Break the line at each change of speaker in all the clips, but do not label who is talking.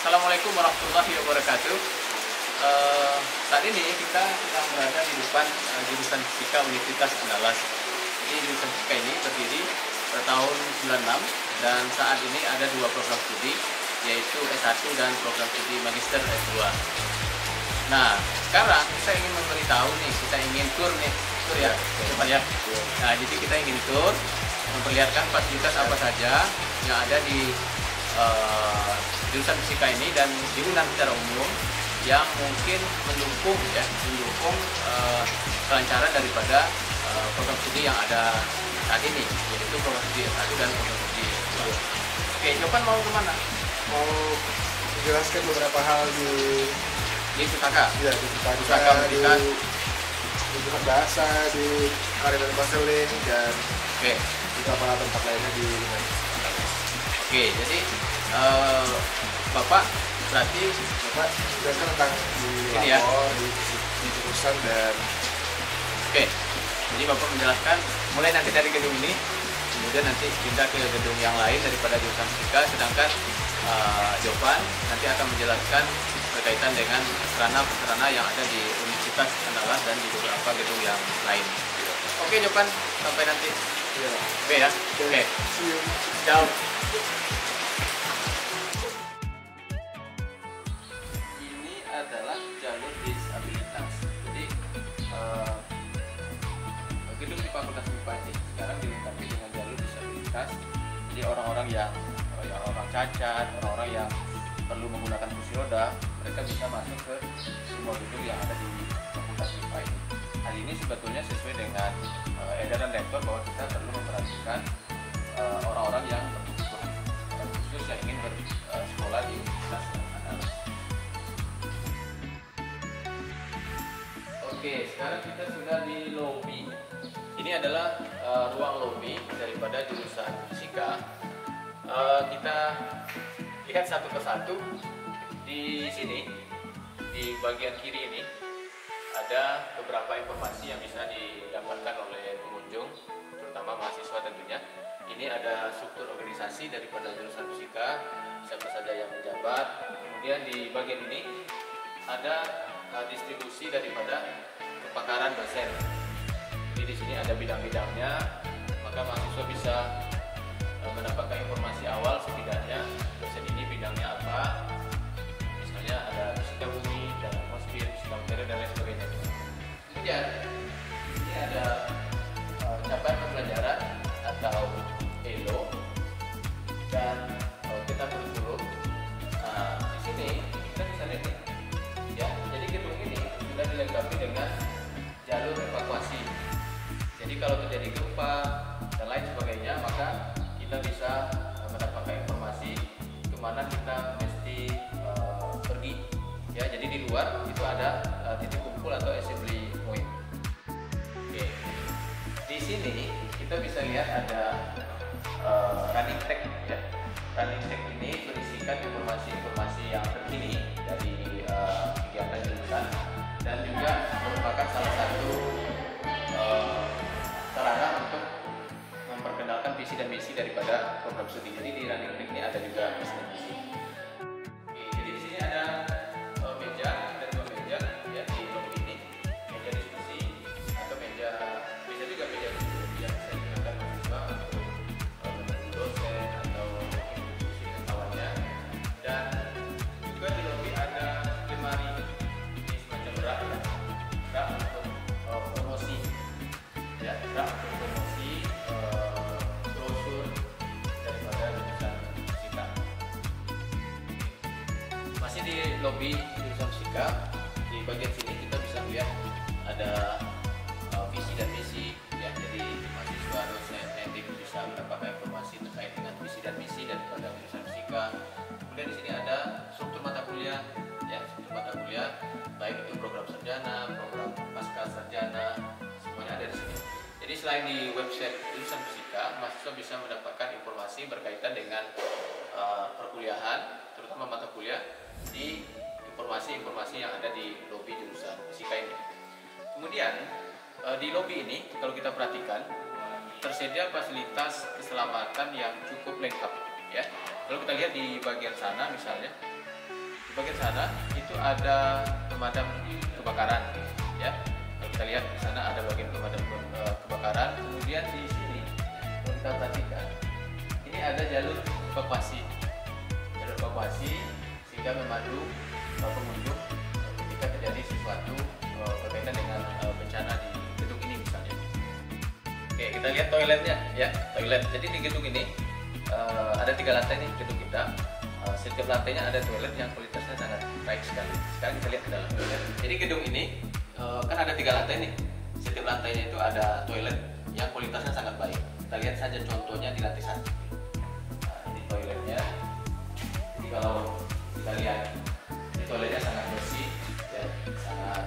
Assalamualaikum warahmatullahi wabarakatuh. Saat ini kita sedang berada di depan jurusan Fisika Universitas Andalas. Jadi jurusan Fisika ini berdiri pada tahun 96 dan saat ini ada dua program studi, yaitu S1 dan program studi Magister S2. Nah, sekarang saya ingin memberitahu nih, kita ingin tur ya, cepat ya. Nah, jadi kita ingin tur memperlihatkan fasilitas apa saja yang ada di jurusan fisika ini dan di UNAN secara umum yang mungkin mendukung kelancaran daripada program studi yang ada saat ini, yaitu program studi S1 dan program studi S2. Oke, Jopan mau kemana?
Mau menjelaskan beberapa hal di
Pustaka.
Ya, di
Pustaka pendidikan,
di pusat bahasa, di area dan konseling, dan
oke,
beberapa tempat lainnya di UNAN.
Oke, jadi Bapak berarti
Bapak jelaskan tentang di
ini ya?
lapor, di jurusan, dan
oke. Jadi Bapak menjelaskan mulai nanti dari gedung ini, kemudian nanti pindah ke gedung yang lain daripada jurusan fisika, sedangkan Jopan nanti akan menjelaskan berkaitan dengan sarana-prasarana yang ada di Universitas Andalas dan di beberapa gedung yang lain. Oke, Jopan, sampai nanti.
ya.
Oke ya. Oke.
See you.
Ciao. Ini adalah jalur disabilitas. Jadi gedung di Fakultas MIPA ini sekarang dilengkapi dengan jalur disabilitas. Jadi orang-orang yang orang cacat, orang-orang yang perlu menggunakan kursi roda, mereka bisa masuk ke semua gedung yang ada di Fakultas MIPA ini. Hal ini sebetulnya sesuai dengan edaran rektor bahwa kita perlu memperhatikan orang-orang yang berkebutuhan khusus yang ingin bersekolah di Universitas Andalas. Oke, sekarang kita sudah di lobi. Ini adalah ruang lobi daripada jurusan fisika. Kita lihat satu persatu. Di sini, di bagian kiri ini, ada beberapa informasi yang bisa didapatkan oleh pengunjung, terutama mahasiswa tentunya. Ini ada struktur organisasi daripada jurusan fisika, siapa saja yang menjabat. Kemudian di bagian ini ada distribusi daripada kepakaran dosen. Jadi di sini ada bidang-bidangnya, maka mahasiswa bisa mendapatkan informasi awal setidaknya dosen ini bidangnya apa. Misalnya ada fisika bumi dan atmosfer, fisika materi dan lain sebagainya. Kemudian ini ada capaian pembelajaran atau ELO dan kita kurikulum. Nah, di sini kita bisa lihat nih, ya. Jadi gedung ini sudah dilengkapi dengan jalur evakuasi. Jadi kalau terjadi gempa dan lain sebagainya, maka kita bisa mendapatkan informasi kemana kita mesti pergi. Ya, jadi di luar itu ada titik kumpul atau assembly point. Oke. Di sini kita bisa lihat ada running tag ya. Running tag ini berisikan informasi-informasi yang terkini dari kegiatan jurusan dan juga merupakan salah satu sarana untuk memperkenalkan visi dan misi daripada program studi. Jadi di running tag ini ada juga visi dan misi. Oke, jadi di sini ada meja, ada dua meja ya di lobi ini, meja diskusi atau meja, bisa juga meja diskusi yang bisa digunakan mahasiswa untuk menunggu dosen atau diskusi dengan kawannya. Dan juga di lobi ada lemari, ini semacam rak untuk promosi, ya, rak untuk promosi brosur daripada jurusan fisika. Masih di lobi jurusan fisika, di bagian sini kita bisa melihat ada visi dan misi ya. Jadi mahasiswa, dosen, pendidik bisa mendapatkan informasi terkait dengan visi dan misi daripada jurusan fisika. Kemudian di sini ada struktur mata kuliah ya, struktur mata kuliah baik itu program sarjana, program pasca sarjana, semuanya ada di sini. Jadi selain di website jurusan fisika, mahasiswa bisa mendapatkan informasi berkaitan dengan perkuliahan, terutama mata kuliah di informasi-informasi yang ada di lobi jurusan fisika ini. Kemudian di lobi ini kalau kita perhatikan tersedia fasilitas keselamatan yang cukup lengkap ya. Kalau kita lihat di bagian sana misalnya bagian sana itu ada pemadam kebakaran, ya. Kalau kita lihat di sana ada bagian pemadam kebakaran. Kemudian di sini kalau kita perhatikan, ini ada jalur evakuasi, sehingga memandu pengunjung ketika terjadi sesuatu berkaitan dengan bencana di gedung ini misalnya. Oke, kita lihat toiletnya, ya, toilet. Jadi di gedung ini ada 3 lantai nih gedung kita. Setiap lantainya ada toilet yang kualitasnya sangat baik sekali. Sekarang kita lihat ke dalam toilet. Jadi gedung ini kan ada 3 lantai nih. Setiap lantainya itu ada toilet yang kualitasnya sangat baik. Kita lihat saja contohnya di lantai 1. Nah, ini toiletnya. Jadi kalau kita lihat, ini toiletnya sangat bersih, ya, sangat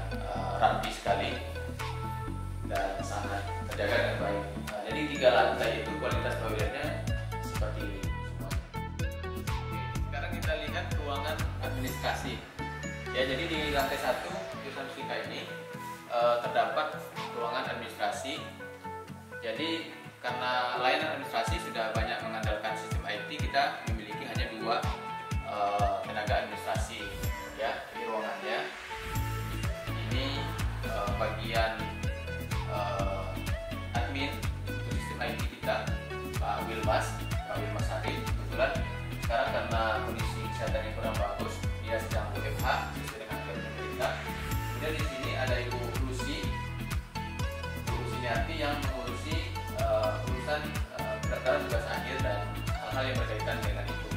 rapi sekali dan sangat terjaga dengan baik. Nah, jadi 3 lantai itu kualitas toiletnya seperti ini. Kita lihat ruangan administrasi, ya. Jadi di lantai 1 jurusan fisika ini terdapat ruangan administrasi. Jadi karena layanan administrasi sudah banyak mengandalkan sistem IT, kita memiliki hanya 2 tenaga administrasi, ya. Ini ruangannya, ini bagian admin untuk sistem IT kita, Pak Wilmas Hari. Kebetulan sekarang karena kondisi kesehatan yang kurang bagus, dia sedang WFH sesuai dengan aturan pemerintah. Kemudian di sini ada Ibu Lucy Niati yang mengurusi urusan pendaftaran tugas akhir dan hal-hal yang berkaitan dengan itu.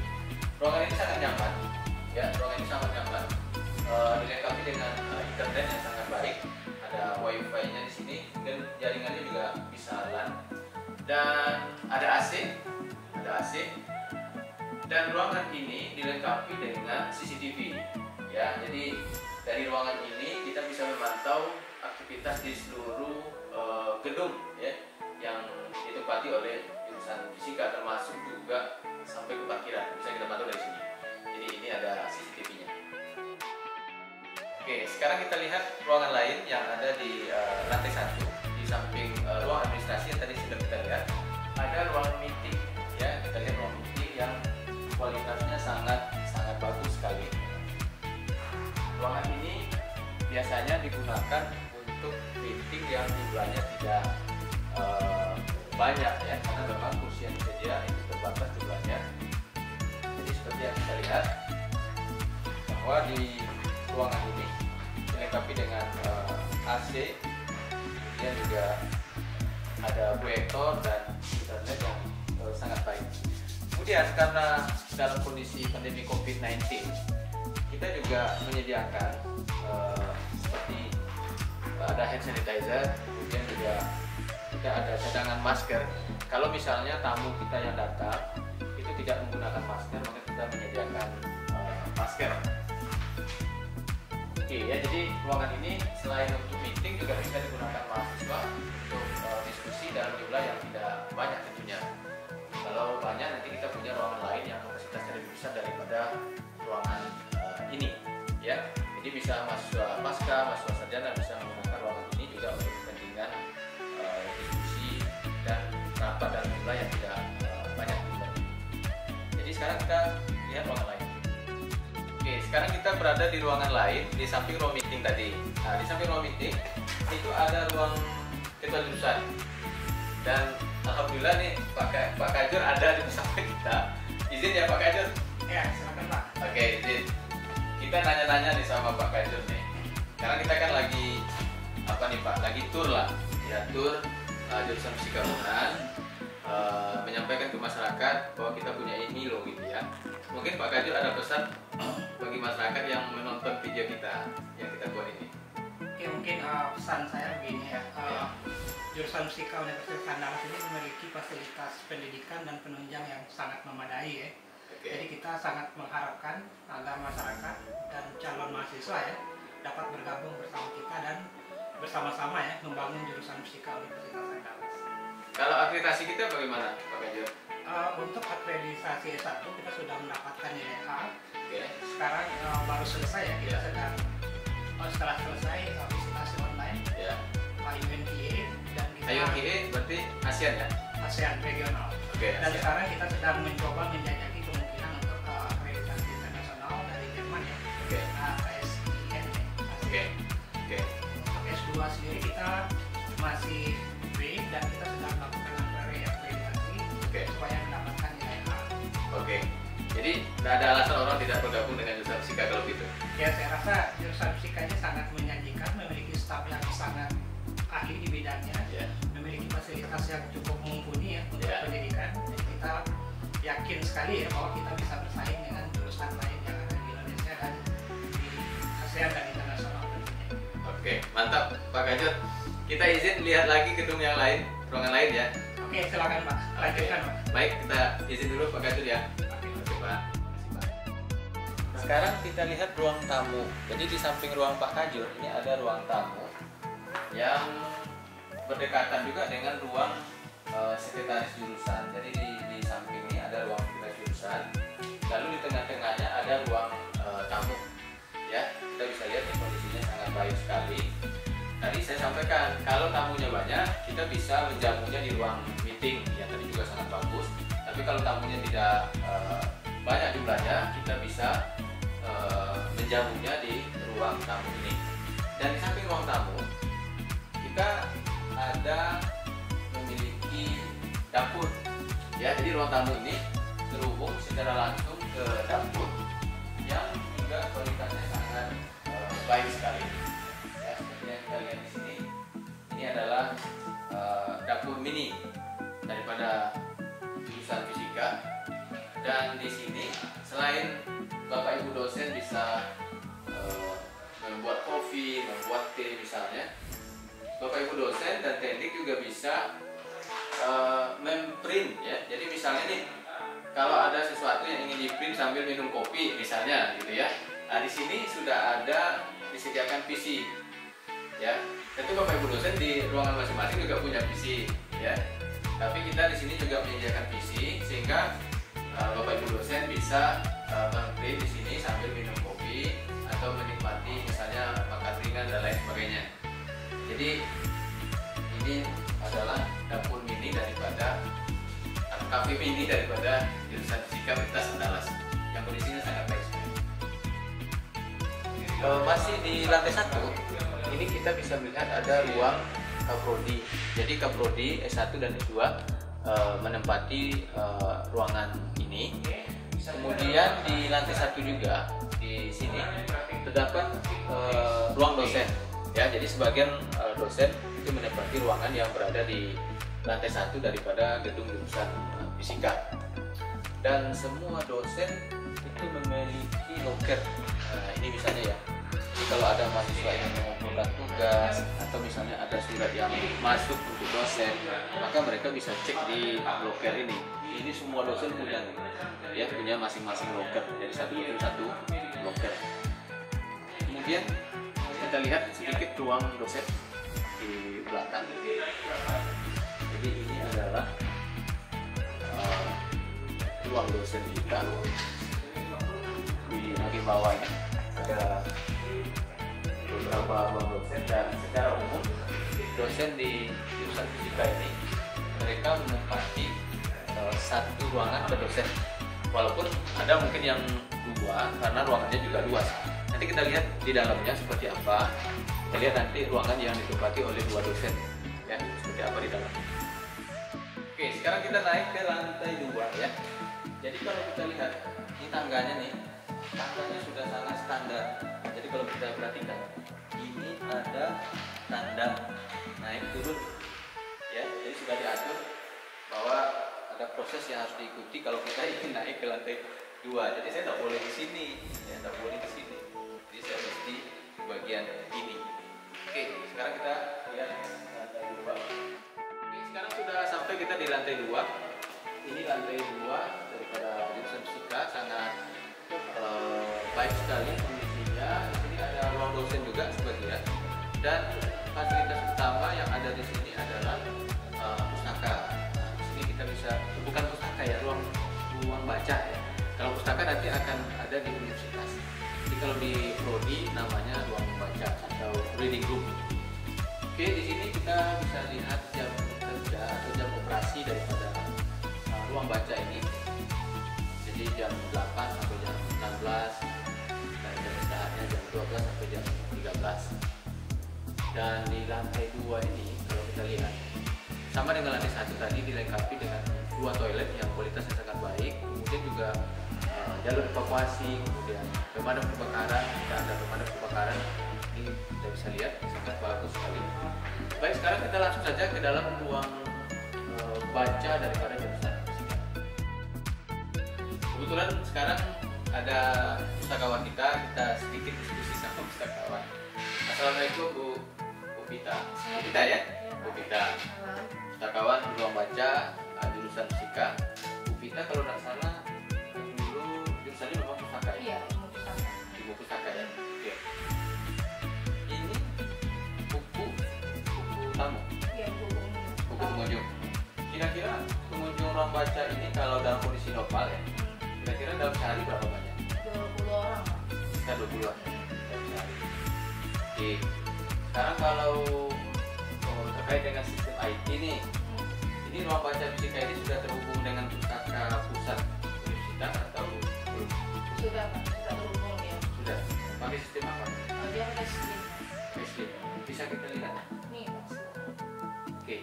Ruangan ini sangat nyaman, ya. Ruangan ini sangat nyaman, dilengkapi dengan internet yang sangat baik. Ada wifi-nya di sini dan jaringannya juga bisa LAN, dan ada AC. Dan ruangan ini dilengkapi dengan CCTV, ya. Jadi dari ruangan ini kita bisa memantau aktivitas di seluruh gedung, ya, yang ditempati oleh jurusan fisika, termasuk juga sampai ke parkiran bisa kita pantau dari sini. Jadi ini ada CCTV-nya. Oke, sekarang kita lihat ruangan lain yang ada di lantai 1. Di samping ruang administrasi yang tadi sudah kita lihat, ada ruang meeting, ya. Kita lihat ruang meeting yang kualitasnya sangat bagus sekali. Ruangan ini biasanya digunakan untuk meeting yang jumlahnya tidak banyak, ya, karena memang kursi yang tersedia itu terbatas jumlahnya. Jadi seperti yang kita lihat bahwa di ruangan ini dilengkapi dengan AC, kemudian juga ada proyektor dan internet yang sangat baik. Kemudian karena dalam kondisi pandemi COVID-19, kita juga menyediakan seperti ada hand sanitizer, kemudian juga kita ada cadangan masker. Kalau misalnya tamu kita yang datang itu tidak menggunakan masker, maka kita menyediakan masker. Oke, ya. Jadi ruangan ini selain untuk meeting juga bisa digunakan mahasiswa untuk diskusi dalam jumlah yang tidak banyak tentunya. Kalau banyak, nanti kita punya ruangan lain yang kapasitasnya lebih besar daripada ruangan ini, ya. Jadi bisa mahasiswa pasca, mahasiswa sarjana bisa menggunakan ruangan ini juga untuk kepentingan diskusi dan rapat dalam jumlah yang tidak banyak. Jadi sekarang kita lihat ruangan lain. Oke, sekarang kita berada di ruangan lain di samping ruang meeting tadi. Nah, di samping ruang meeting itu ada ruang ketua jurusan. Dan alhamdulillah nih Pak Kajur ada di bersama kita. Izin ya Pak Kajur?
Ya, silakan Pak.
Oke, izin. Kita nanya-nanya nih sama Pak Kajur nih. Karena kita kan lagi apa nih Pak? Lagi tur lah, ya, tur jurusan fisika Unan, menyampaikan ke masyarakat bahwa kita punya ini loh, gitu ya. Mungkin Pak Kajur ada pesan bagi masyarakat yang menonton video kita yang kita buat ini.
Oke, mungkin pesan saya begini, ya. Jurusan Fisika Universitas Andalas ini memiliki fasilitas pendidikan dan penunjang yang sangat memadai, ya. Jadi kita sangat mengharapkan agar masyarakat dan calon mahasiswa, ya, dapat bergabung bersama kita dan bersama-sama, ya, membangun jurusan Fisika Universitas Andalas.
Kalau akreditasi kita bagaimana Pak Kajur?
Untuk akreditasi S1 kita sudah mendapatkan nilai A.
Oke.
Sekarang baru selesai, ya, kita sedang setelah selesai visitasi online,
Ya.
UNTA, dan kita
UNTA berarti ASEAN, ya?
ASEAN regional.
Oke,
Dan
ASEAN.
sekarang kita sedang mencoba menjajaki kemungkinan untuk akreditasi internasional dari Jerman, ya.
Oke.
Untuk S2 sendiri kita masih B dan kita sedang melakukan reakreditasi supaya mendapatkan nilai A.
Oke. Jadi tidak ada alasan orang tidak bergabung dengan jurusan fisika kalau gitu.
Ya, saya rasa jurusan fisikanya sangat menjanjikan, memiliki staf yang sangat ahli di bidangnya, memiliki fasilitas yang cukup mumpuni ya untuk pendidikan. Jadi kita yakin sekali ya bahwa kita bisa bersaing dengan jurusan lain yang ada di Indonesia dan di ASEAN dan internasional.
Oke, mantap Pak Kajot. Kita izin lihat lagi gedung yang lain, ruangan lain ya.
Oke, silakan Pak. Lanjutkan Pak.
Baik, kita izin dulu Pak Kajot ya. Oke Pak. Sekarang kita lihat ruang tamu. Jadi di samping ruang Pak Kajot ini ada ruang tamu yang berdekatan juga dengan ruang sekretaris jurusan. Jadi di samping ini ada ruang sekretaris jurusan. Lalu di tengah-tengahnya ada ruang tamu. Ya, kita bisa lihat ini kondisinya sangat baik sekali. Tadi saya sampaikan kalau tamunya banyak, kita bisa menjamunya di ruang meeting yang tadi juga sangat bagus. Tapi kalau tamunya tidak banyak jumlahnya, kita bisa menjamunya di ruang tamu ini. Dan di samping ruang tamu, kita ada memiliki dapur. Ya, jadi ruang tamu ini terhubung secara langsung ke dapur yang juga kualitasnya sangat baik sekali. Ya, seperti yang kita lihat di sini, ini adalah dapur mini daripada jurusan fisika. Dan di sini selain Bapak Ibu dosen bisa membuat kopi, membuat teh misalnya, Bapak Ibu dosen dan teknik juga bisa memprint ya. Jadi misalnya nih, kalau ada sesuatu yang ingin di-print sambil minum kopi misalnya gitu ya. Nah, di sini sudah ada disediakan PC. Ya. Tentu Bapak Ibu dosen di ruangan masing-masing juga punya PC ya. Tapi kita di sini juga menyediakan PC sehingga Bapak Ibu dosen bisa memprint di sini sambil minum kopi atau menikmati misalnya makan ringan dan lain sebagainya. Jadi ini adalah dapur mini daripada atau kafe mini daripada jurusan fisika Universitas Andalas yang kondisinya sangat baik sekali. Masih di lantai 1, ini kita bisa melihat ada ruang Kaprodi. Jadi Kaprodi S1 dan S2 menempati ruangan ini. Kemudian di lantai 1 juga di sini terdapat ruang dosen. Ya, jadi sebagian dosen itu menempati ruangan yang berada di lantai 1 daripada gedung jurusan fisika. Dan semua dosen itu memiliki loker. Nah, ini misalnya ya. Jadi kalau ada mahasiswa yang mengumpulkan tugas atau misalnya ada surat yang masuk untuk dosen, maka mereka bisa cek di loker ini. Ini semua dosen punya, ya, punya masing-masing loker. Jadi satu loker. Kemudian kita lihat sedikit ruang dosen di belakang. Jadi ini adalah ruang dosen kita. Di bagian bawahnya ada beberapa ruang dosen, dan secara umum dosen di jurusan fisika ini mereka menempati satu ruangan per dosen. Walaupun ada mungkin yang dua karena ruangannya juga luas. Nanti kita lihat di dalamnya seperti apa. Kita lihat nanti ruangan yang ditempati oleh dua dosen, ya, seperti apa di dalam. Oke, sekarang kita naik ke lantai 2 ya. Jadi kalau kita lihat ini tangganya nih, tangganya sudah sangat standar. Jadi kalau kita perhatikan, ini ada tanda naik turun, ya. Jadi sudah diatur bahwa ada proses yang harus diikuti kalau kita ingin naik ke lantai 2. Jadi saya tak boleh di sini, ya, tak boleh di sini. Jadi saya mesti di bagian ini. Oke, sekarang kita lihat lantai 2. Oke, sekarang sudah sampai kita di lantai 2. Ini lantai 2 daripada jurusan fisika, sangat baik sekali kondisinya. Ini ada ruang dosen juga sebagian. Dan fasilitas utama yang ada di sini adalah pustaka. Nah, di sini kita bisa, bukan pustaka ya, ruang baca ya. Kalau pustaka nanti akan ada di universitas. Jadi kalau di prodi namanya ruang membaca atau reading room. Oke, di sini kita bisa lihat jam kerja atau jam operasi daripada ruang baca ini. Jadi jam 8 sampai jam 16 dan jam istirahatnya jam 12 sampai jam 13. Dan di lantai 2 ini kalau kita lihat sama dengan lantai 1 tadi, dilengkapi dengan 2 toilet yang kualitasnya sangat baik, kemudian juga jalur evakuasi, kemudian pemadam kebakaran. Kita ada pemadam kebakaran, ini kita bisa lihat sangat bagus sekali. Baik, sekarang kita langsung saja ke dalam ruang baca daripada jurusan fisika. Kebetulan sekarang ada pustakawan kita sedikit diskusi sama pustakawan. Assalamualaikum Bu Pita. Bu Pita ya? Bu Pita. Pustakawan ruang baca jurusan fisika. Bu Pita kalau tidak salah dulu jurusannya memang pustaka ya?
Iya, ilmu pustaka.
Ilmu pustaka ya? Oke. Ini buku tamu?
Iya,
Buku pengunjung. Kira-kira pengunjung ruang baca ini kalau dalam kondisi normal ya, kira-kira dalam sehari berapa banyak?
20 orang.
Sekitar 20-an dalam sehari. Oke. Sekarang kalau terkait dengan sistem IT nih, ini ruang baca fisika ini sudah terhubung dengan pustaka pusat universitas atau belum?
Sudah Pak, sudah terhubung ya.
Sudah. Pakai sistem apa?
Dia pakai sistem.
Sistem. Bisa kita lihat.
Nih Pak.
Oke.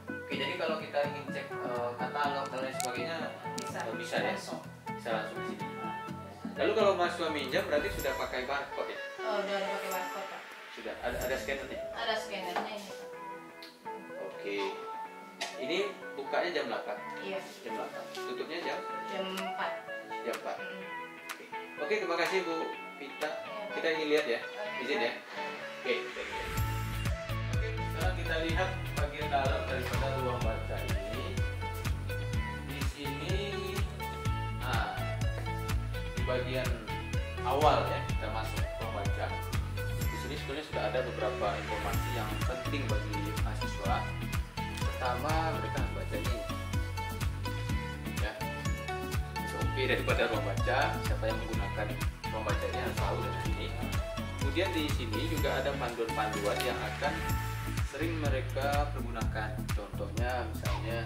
Oke, jadi kalau kita ingin cek katalog dan lain sebagainya bisa ya?
Langsung.
Bisa langsung di sini. Lalu kalau mahasiswa minjam berarti sudah pakai barcode ya?
Oh, udah ada pakai barcode Pak.
Sudah. Ada scannernya?
Ada scannernya ini Pak.
Oke. Ini bukanya jam 8.
Iya.
Jam 8. Tutupnya jam
Jam 4.
jam 4. Oke, terima kasih Bu Pita. Kita ingin lihat ya. Izin ya. Oke, thank you. Oke, sekarang kita lihat bagian dalam daripada ruang baca ini. Di sini di bagian awal ya kita masuk ruang baca. Di sini sebenarnya sudah ada beberapa informasi yang penting bagi mahasiswa. Pertama, mereka harus baca ini ya, SOP daripada ruang baca. Siapa yang menggunakan ruang baca ini harus tahu dari sini. Kemudian di sini juga ada panduan-panduan yang akan sering mereka pergunakan. Contohnya misalnya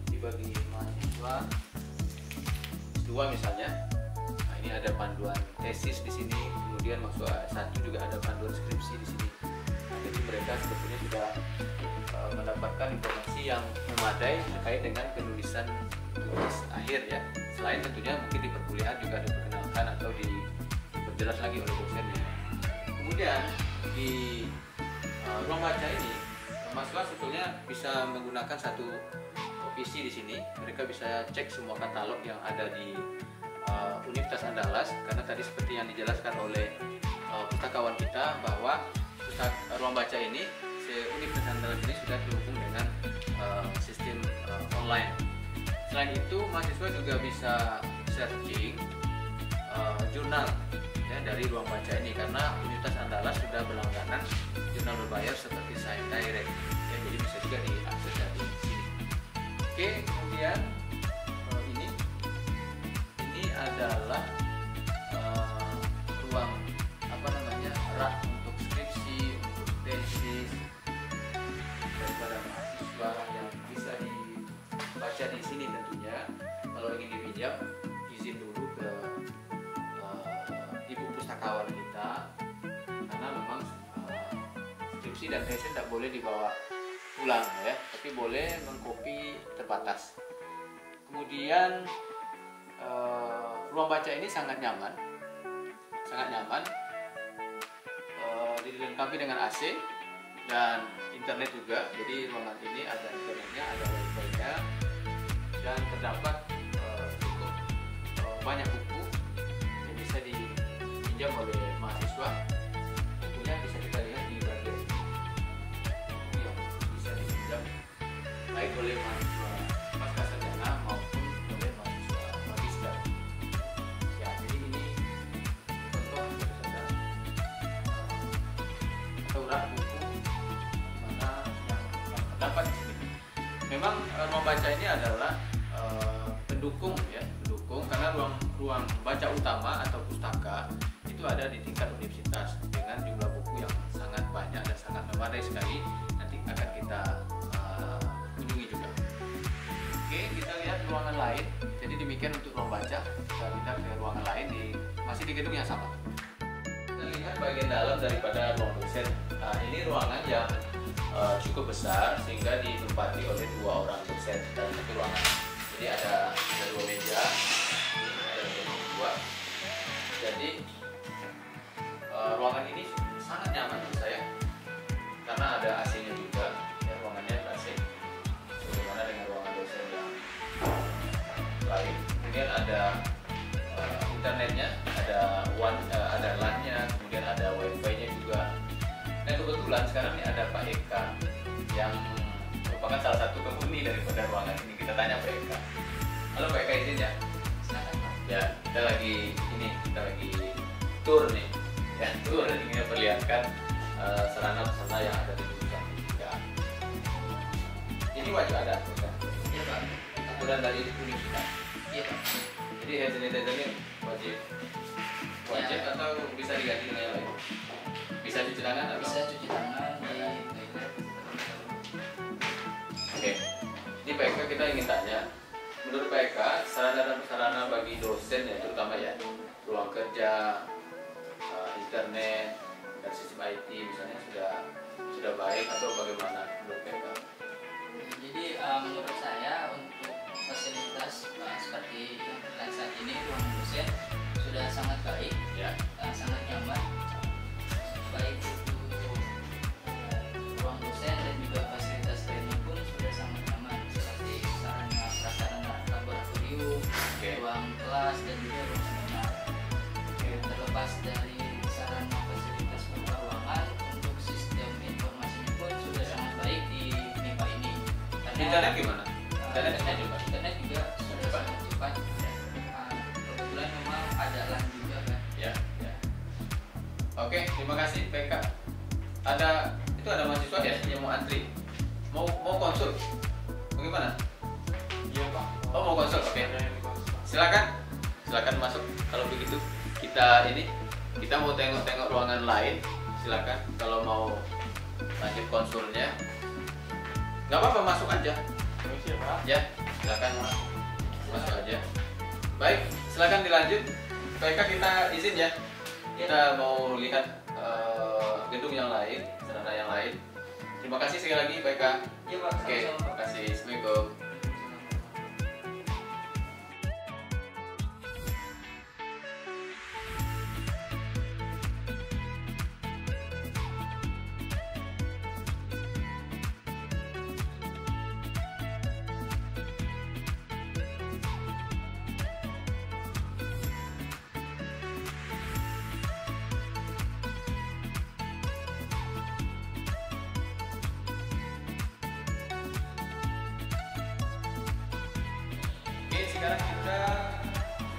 dibagi mahasiswa S2 misalnya. Nah, ini ada panduan tesis di sini. Kemudian mahasiswa S1 juga ada panduan skripsi di sini. Nah, jadi mereka sebetulnya sudah mendapatkan informasi yang memadai terkait dengan penulisan tugas akhir ya. Selain tentunya mungkin di perkuliahan juga diperkenalkan atau diperjelas lagi oleh dosennya. Kemudian di ruang baca ini mahasiswa sebetulnya bisa menggunakan satu PC di sini. Mereka bisa cek semua katalog yang ada di Universitas Andalas, karena tadi seperti yang dijelaskan oleh pustakawan kita bahwa ruang baca ini Universitas Andalas ini sudah terhubung dengan sistem online. Selain itu mahasiswa juga bisa searching jurnal ya, dari ruang baca ini, karena Universitas Andalas sudah berlangganan jurnal berbayar seperti Science Direct ya, jadi bisa juga diakses dari sini. Oke, kemudian ini adalah ruang rak untuk skripsi, untuk tesis daripada mahasiswa yang bisa dibaca di sini. Tentunya kalau ingin dipinjam izin dulu ke ibu pustakawan kita, karena memang skripsi dan tesis tidak boleh dibawa pulang ya, tapi boleh mengkopi terbatas. Kemudian ruang baca ini sangat nyaman, dilengkapi dengan AC dan internet juga. Jadi ruangan ini ada internetnya, ada wifi-nya, dan terdapat cukup banyak buku yang bisa dipinjam oleh mahasiswa. Bukunya bisa kita lihat di bagian buku yang bisa dipinjam baik oleh mahasiswa pasca sarjana maupun oleh mahasiswa magister. Ya, jadi ini contoh atau rak buku mana yang terdapat di sini. Memang ruang baca ini adalah pendukung karena ruang baca utama atau pustaka itu ada di tingkat universitas dengan jumlah buku yang sangat banyak dan sangat memadai sekali. Nanti akan kita kunjungi juga. Oke, kita lihat ruangan lain. Jadi demikian untuk ruang baca. Kita pindah ke ruangan lain masih di gedung yang sama. Kita lihat bagian dalam daripada ruang dosen. Nah, ini ruangan yang cukup besar sehingga ditempati oleh 2 orang dosen dalam satu ruangan. Jadi ada 2 meja, ini ada meja 2. Jadi ruangan ini sangat nyaman menurut saya karena ada AC-nya juga. Ya, ruangannya AC. Bagaimana dengan ruangan dosen yang lain? Kemudian ada internetnya, ada LAN-nya, kemudian ada wifi-nya juga. Dan kebetulan sekarang ini ada Pak Eka yang merupakan salah satu penghuni daripada ruangan ini. Kita tanya Pak Eka. Halo Pak Eka, izin ya.
Silakan Pak.
Ya, kita lagi tour nih. Ya, tour ingin memperlihatkan sarana-sarana yang ada di jurusan fisika. Ini wajib ada, kan?
Iya Pak.
Aturan dari universitas.
Iya Pak.
Jadi hand sanitizer ini wajib
Ya.
atau bisa diganti dengan yang lain? Bisa cuci tangan atau?
Bisa cuci tangan di toilet.
Oke. Ini Pak Eka, kita ingin tanya, menurut Pak Eka, sarana dan prasarana bagi dosen ya, terutama ya ruang kerja, internet, dan sistem IT misalnya sudah baik atau bagaimana menurut Pak Eka?
Jadi menurut saya untuk fasilitas seperti yang terlihat saat ini ruang dosen sudah sangat baik,
Ya.
sangat nyaman, baik itu ruang dosen dan juga fasilitas lainnya pun sudah sangat nyaman seperti sarana prasarana laboratorium,
Oke.
ruang kelas dan juga ruang seminar. Terlepas dari sarana fasilitas berupa ruangan, untuk sistem informasinya pun sudah sangat baik di MIPA ini.
Internet gimana?
Internet juga sudah sangat cepat. Kebetulan memang ada LAN juga kan.
Ya. Oke, terima kasih Pak Eka. Itu ada mahasiswa ya yang mau antri, mau konsul, bagaimana?
Iya Pak.
Oh, mau konsul, oke. Silakan masuk. Kalau begitu kita mau tengok ruangan lain. Silakan kalau mau lanjut konsulnya. Nggak apa-apa, masuk aja.
Iya Pak.
Ya, silakan masuk aja. Baik, silakan dilanjut. Pak Eka, kita izin ya. Kita mau lihat gedung yang lain, sarana yang lain. Terima kasih sekali lagi Pak Eka.
Iya Pak,
Oke,
sama-sama.
terima kasih. Assalamualaikum. Oke, sekarang kita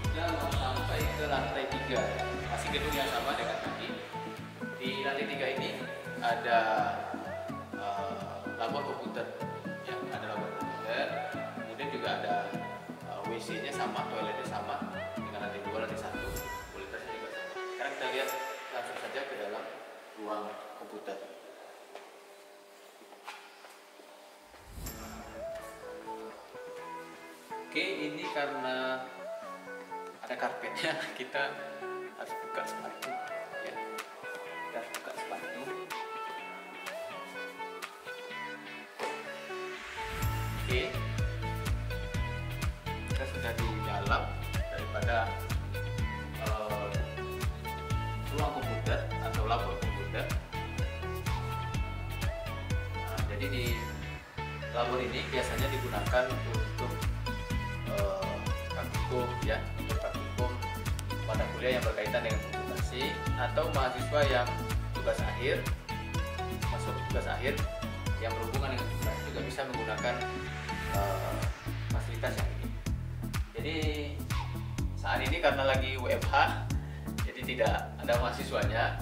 sudah mau sampai ke lantai 3. Masih gedung yang sama dengan tadi. Di lantai 3 ini ada labor komputer. Ya, ada labor komputer. Kemudian juga ada WC-nya sama, toiletnya sama dengan lantai 2, lantai 1. Kualitasnya juga sama. Sekarang kita lihat langsung saja ke dalam ruang komputer. Oke, ini karena ada karpetnya, kita harus buka sepatu. Ya, kita harus buka sepatu. Oke, kita sudah di dalam daripada ruang komputer atau labor komputer. Nah, jadi di labor ini biasanya digunakan untuk praktikum ya, untuk praktikum mata kuliah yang berkaitan dengan komputasi atau mahasiswa yang tugas akhir masuk tugas akhir yang berhubungan dengan komputasi juga bisa menggunakan fasilitas yang ini. Jadi saat ini karena lagi WFH jadi tidak ada mahasiswanya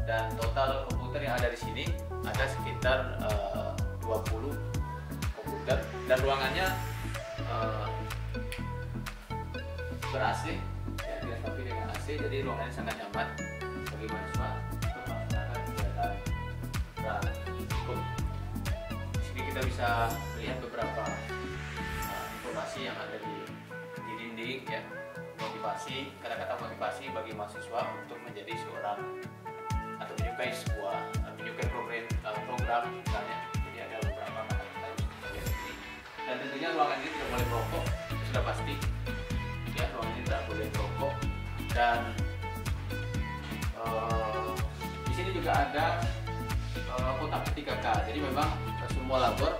dan total komputer yang ada di sini ada sekitar 20 komputer dan ruangannya ber-AC ya, dilengkapi dengan AC, jadi ruangannya sangat nyaman bagi mahasiswa untuk melaksanakan kegiatan praktikum. Di sini kita bisa melihat beberapa informasi yang ada di dinding ya, motivasi, kata-kata motivasi bagi mahasiswa untuk menjadi seorang atau menyukai program misalnya. Jadi ada beberapa kata-kata yang kita pilih. Dan tentunya ruangan ini tidak boleh merokok, itu sudah pasti. Ya, ruangan ini tidak boleh merokok. Dan di sini juga ada kotak P3K. Jadi memang semua labor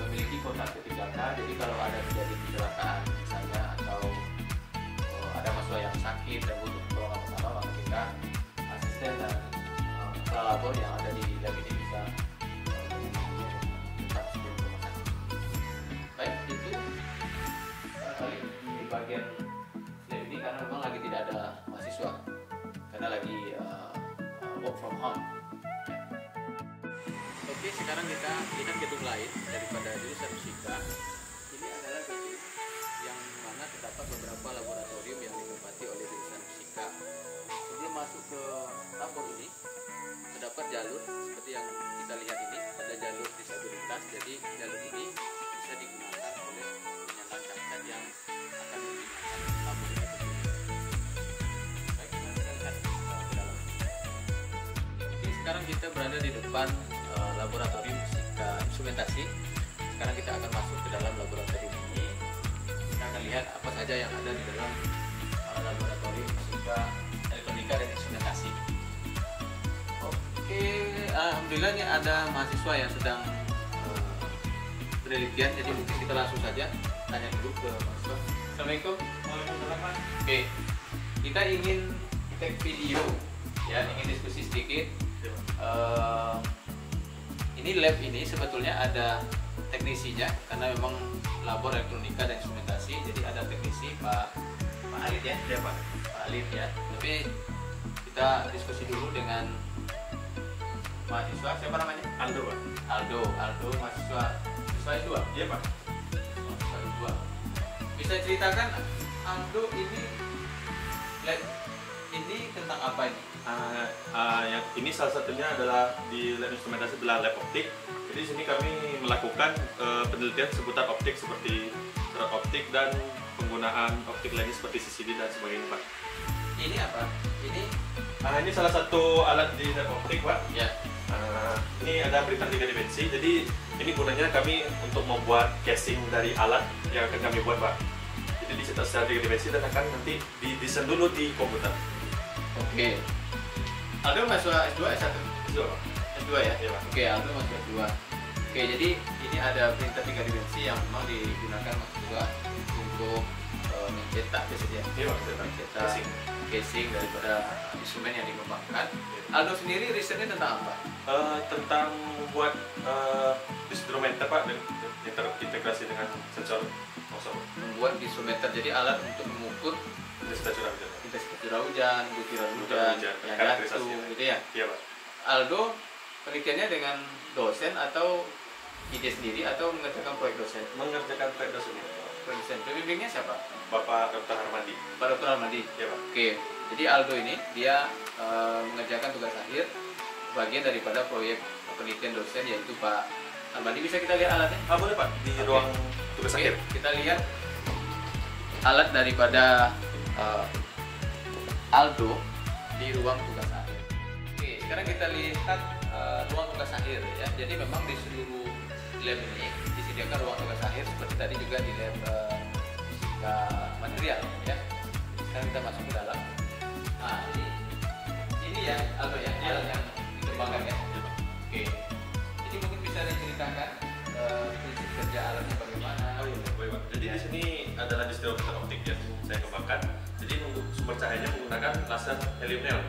memiliki kotak P3K. Jadi kalau ada terjadi kecelakaan misalnya atau ada mahasiswa yang sakit dan butuh pertolongan pertama, maka kita asisten dan kepala labor yang ada di lab ini bisa tetap sebelum rumah sakit. Baik, itu kali di bagian lab ini karena memang lagi tidak ada mahasiswa karena lagi work from home. Oke, sekarang kita lihat gedung lain daripada jurusan fisika. Ini adalah gedung yang mana terdapat beberapa laboratorium yang ditempati oleh jurusan fisika. Sebelum masuk ke labor ini, terdapat jalur seperti yang kita lihat ini. Ada jalur disabilitas, jadi jalur ini bisa digunakan oleh penyandang cacat yang akan menggunakan labor ini. Baik, kita lihat ke dalam. Oke, sekarang kita berada di depan laboratorium fisika instrumentasi. Sekarang kita akan masuk ke dalam laboratorium ini. Kita akan lihat apa saja yang ada di dalam laboratorium fisika elektronika dan instrumentasi. Oke, alhamdulillah ini ada mahasiswa yang sedang penelitian. Jadi mungkin kita langsung saja tanya dulu ke mahasiswa. Assalamualaikum.
Waalaikumsalam, Pak.
Oke, kita ingin take video, ya, ingin diskusi sedikit. Ini lab ini sebetulnya ada teknisinya karena memang labor elektronika dan instrumentasi, jadi ada teknisi Pak Alif ya.
Ya Pak.
Pak Alif ya. Tapi kita diskusi dulu dengan mahasiswa, siapa namanya?
Aldo Pak.
Aldo mahasiswa S2.
Iya Pak.
Mahasiswa S2. Bisa ceritakan Aldo ini lab ini tentang apa ini?
Yang ini salah satunya adalah di lab instrumentasi belah lab optik. Jadi di sini kami melakukan penelitian seputar optik seperti cerot optik dan penggunaan optik lainnya seperti CCD dan sebagainya, Pak.
Ini apa?
Ini salah satu alat di lab optik, Pak.
Ya.
Ini ada beritan 3 dimensi. Jadi ini gunanya kami untuk membuat casing dari alat yang akan kami buat, Pak. Jadi dicetak secara 3 dimensi dan akan nanti didesain dulu di komputer.
Oke. Aldo mahasiswa S2, S1?
S2, Pak.
S2 ya?
Iya, Pak.
Oke, Aldo mahasiswa S2. Oke, jadi ini ada printer 3 dimensi yang memang digunakan mahasiswa untuk mencetak biasanya.
Iya, Pak.
Mencetak casing daripada instrumen yang dikembangkan. Aldo sendiri risetnya tentang apa?
Tentang membuat instrumenter, Pak, yang terintegrasi dengan sensor motion.
Membuat instrumenter, jadi alat untuk mengukur
Intensitas curah hujan.
intensitas curah hujan, butiran
Butiran
hujan,
hujan,
yang
karakterisasinya.
jatuh, gitu ya.
Iya, Pak.
Aldo penelitiannya dengan dosen atau ide sendiri atau mengerjakan proyek dosen?
Mengerjakan proyek dosennya.
Proyek dosen. Pembimbingnya siapa?
Bapak Dr. Harmadi.
Pak Dr. Almadi.
Iya, Pak.
Oke. Jadi Aldo ini dia mengerjakan tugas akhir bagian daripada proyek penelitian dosen yaitu Pak Almadi. Bisa kita lihat alatnya?
Boleh, Pak. Di
Oke.
ruang tugas
Oke,
akhir.
kita lihat alat daripada Aldo di ruang tugas akhir. Oke, sekarang kita lihat ruang tugas akhir ya. Jadi memang di seluruh lab ini disediakan ruang tugas akhir seperti tadi juga di lab fisika material ya. Sekarang kita masuk ke dalam. Nah, ini ya Aldo ya, alat yang dikembangkan ya. Oke. Jadi mungkin bisa diceritakan prinsip kerja alatnya bagaimana?
Boleh, Pak. Jadi di sini adalah distributor optik ya. Saya kembangkan. Jadi untuk sumber cahayanya menggunakan laser helium neon.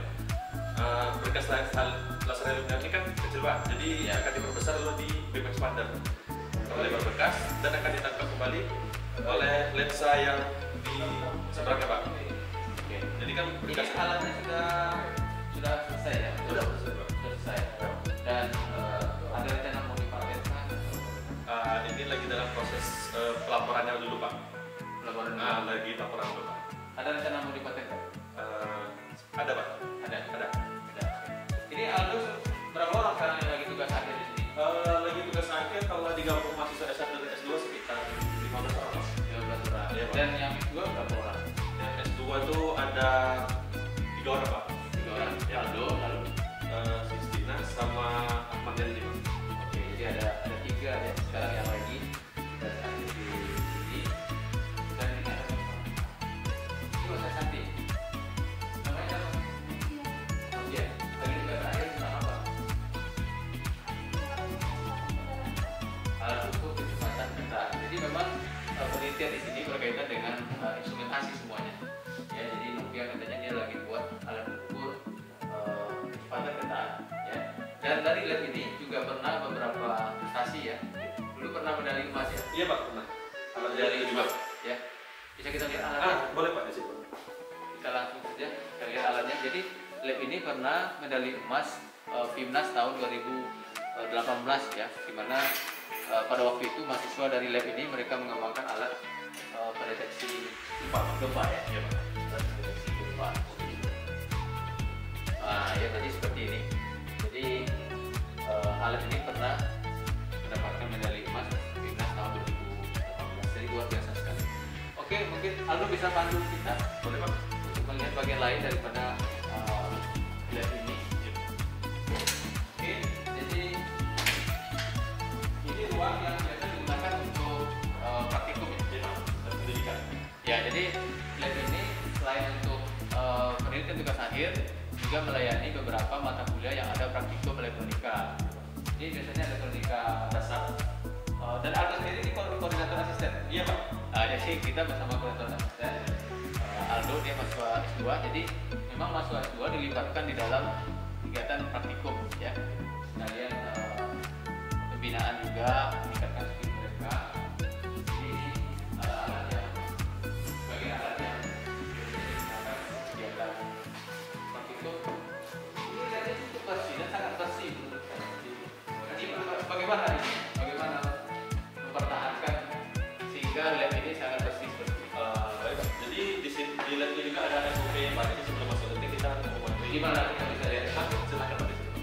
Berkas laser helium neon ini kan kecil, Pak. Jadi akan diperbesar lalu di beam expander oleh berbekas dan akan ditangkap kembali oleh lensa yang di seberangnya, Pak.
Oke.
Jadi kan
Ini
berkas
alatnya sudah selesai ya?
Sudah selesai, Pak.
Sudah selesai. Dan ada rencana mau dipatenkan?
Ini lagi dalam proses pelaporannya dulu, Pak.
Pelaporan
Lagi laporan dulu, Pak.
ada rencana mau dipatenkan?
Ada, Pak.
Ada.
Ada.
Ini Aldo berapa orang sekarang yang lagi tugas akhir di sini?
Lagi tugas akhir kalau digabung mahasiswa S1 dan S2 sekitar 15 orang, Pak.
15 orang.
Iya, Pak.
Dan yang S2 berapa orang?
Yang 3 orang Pak.
3 orang.
Ya.
Aldo, lalu
Sistina sama Ahmad Yani Pak.
oke, jadi ada 3 ya sekarang yang lagi kita ada di sini. Dan ini ada ini Mas Santi. Namanya apa? Iya. Tadi juga terakhir tentang apa? Alat ukur kecepatan kereta. Jadi memang penelitian di sini berkaitan dengan instrumentasi semuanya. Ya, jadi Nokia katanya dia lagi buat alat ukur kecepatan kereta. Ya. Dan dari lab ini juga pernah beberapa prestasi ya. Dulu pernah medali emas ya.
Iya Pak, pernah. Alat
Medali
juga.
emas ya. Bisa kita lihat alatnya.
Boleh Pak di situ.
Kita langsung saja kita lihat alatnya. Jadi lab ini pernah medali emas Fimnas tahun 2018 ya, di mana pada waktu itu mahasiswa dari lab ini mereka mengembangkan alat pendeteksi gempa ya.
Iya Pak.
Alat pendeteksi gempa. Nah, ya tadi seperti ini. Jadi alat ini pernah mendapatkan medali emas Fimnas tahun 2018. Jadi luar biasa sekali. Oke, mungkin Aldo bisa pandu kita.
Boleh Pak.
Untuk melihat bagian lain daripada lab ini. Oke, jadi ini ruang yang biasa digunakan untuk praktikum ya.
Iya Pak. Dan pendidikan.
Ya, jadi lab ini selain untuk penelitian tugas akhir juga melayani beberapa mata kuliah yang ada praktikum elektronika. Jadi biasanya elektronika dasar. Dan Aldo sendiri ini koordinator asisten.
Iya Pak.
Jadi kita bersama koordinator asisten. Aldo dia mahasiswa S2, jadi memang mahasiswa S2 dilibatkan di dalam kegiatan praktikum ya. Sekalian pembinaan juga, meningkatkan skill mereka. Jadi alat-alat yang sebagai alat yang digunakan kegiatan praktikum. Ini lihatnya cukup bersih dan sangat bersih menurut saya. Jadi bagaimana ini? Bagaimana mempertahankan sehingga lab ini sangat bersih seperti ini?
Baik Pak. Jadi di sini di lab ini juga ada SOP yang Pak. Jadi sebelum masuk nanti kita harus mematuhi.
Di mana kita bisa lihat?
Silakan Pak di sini.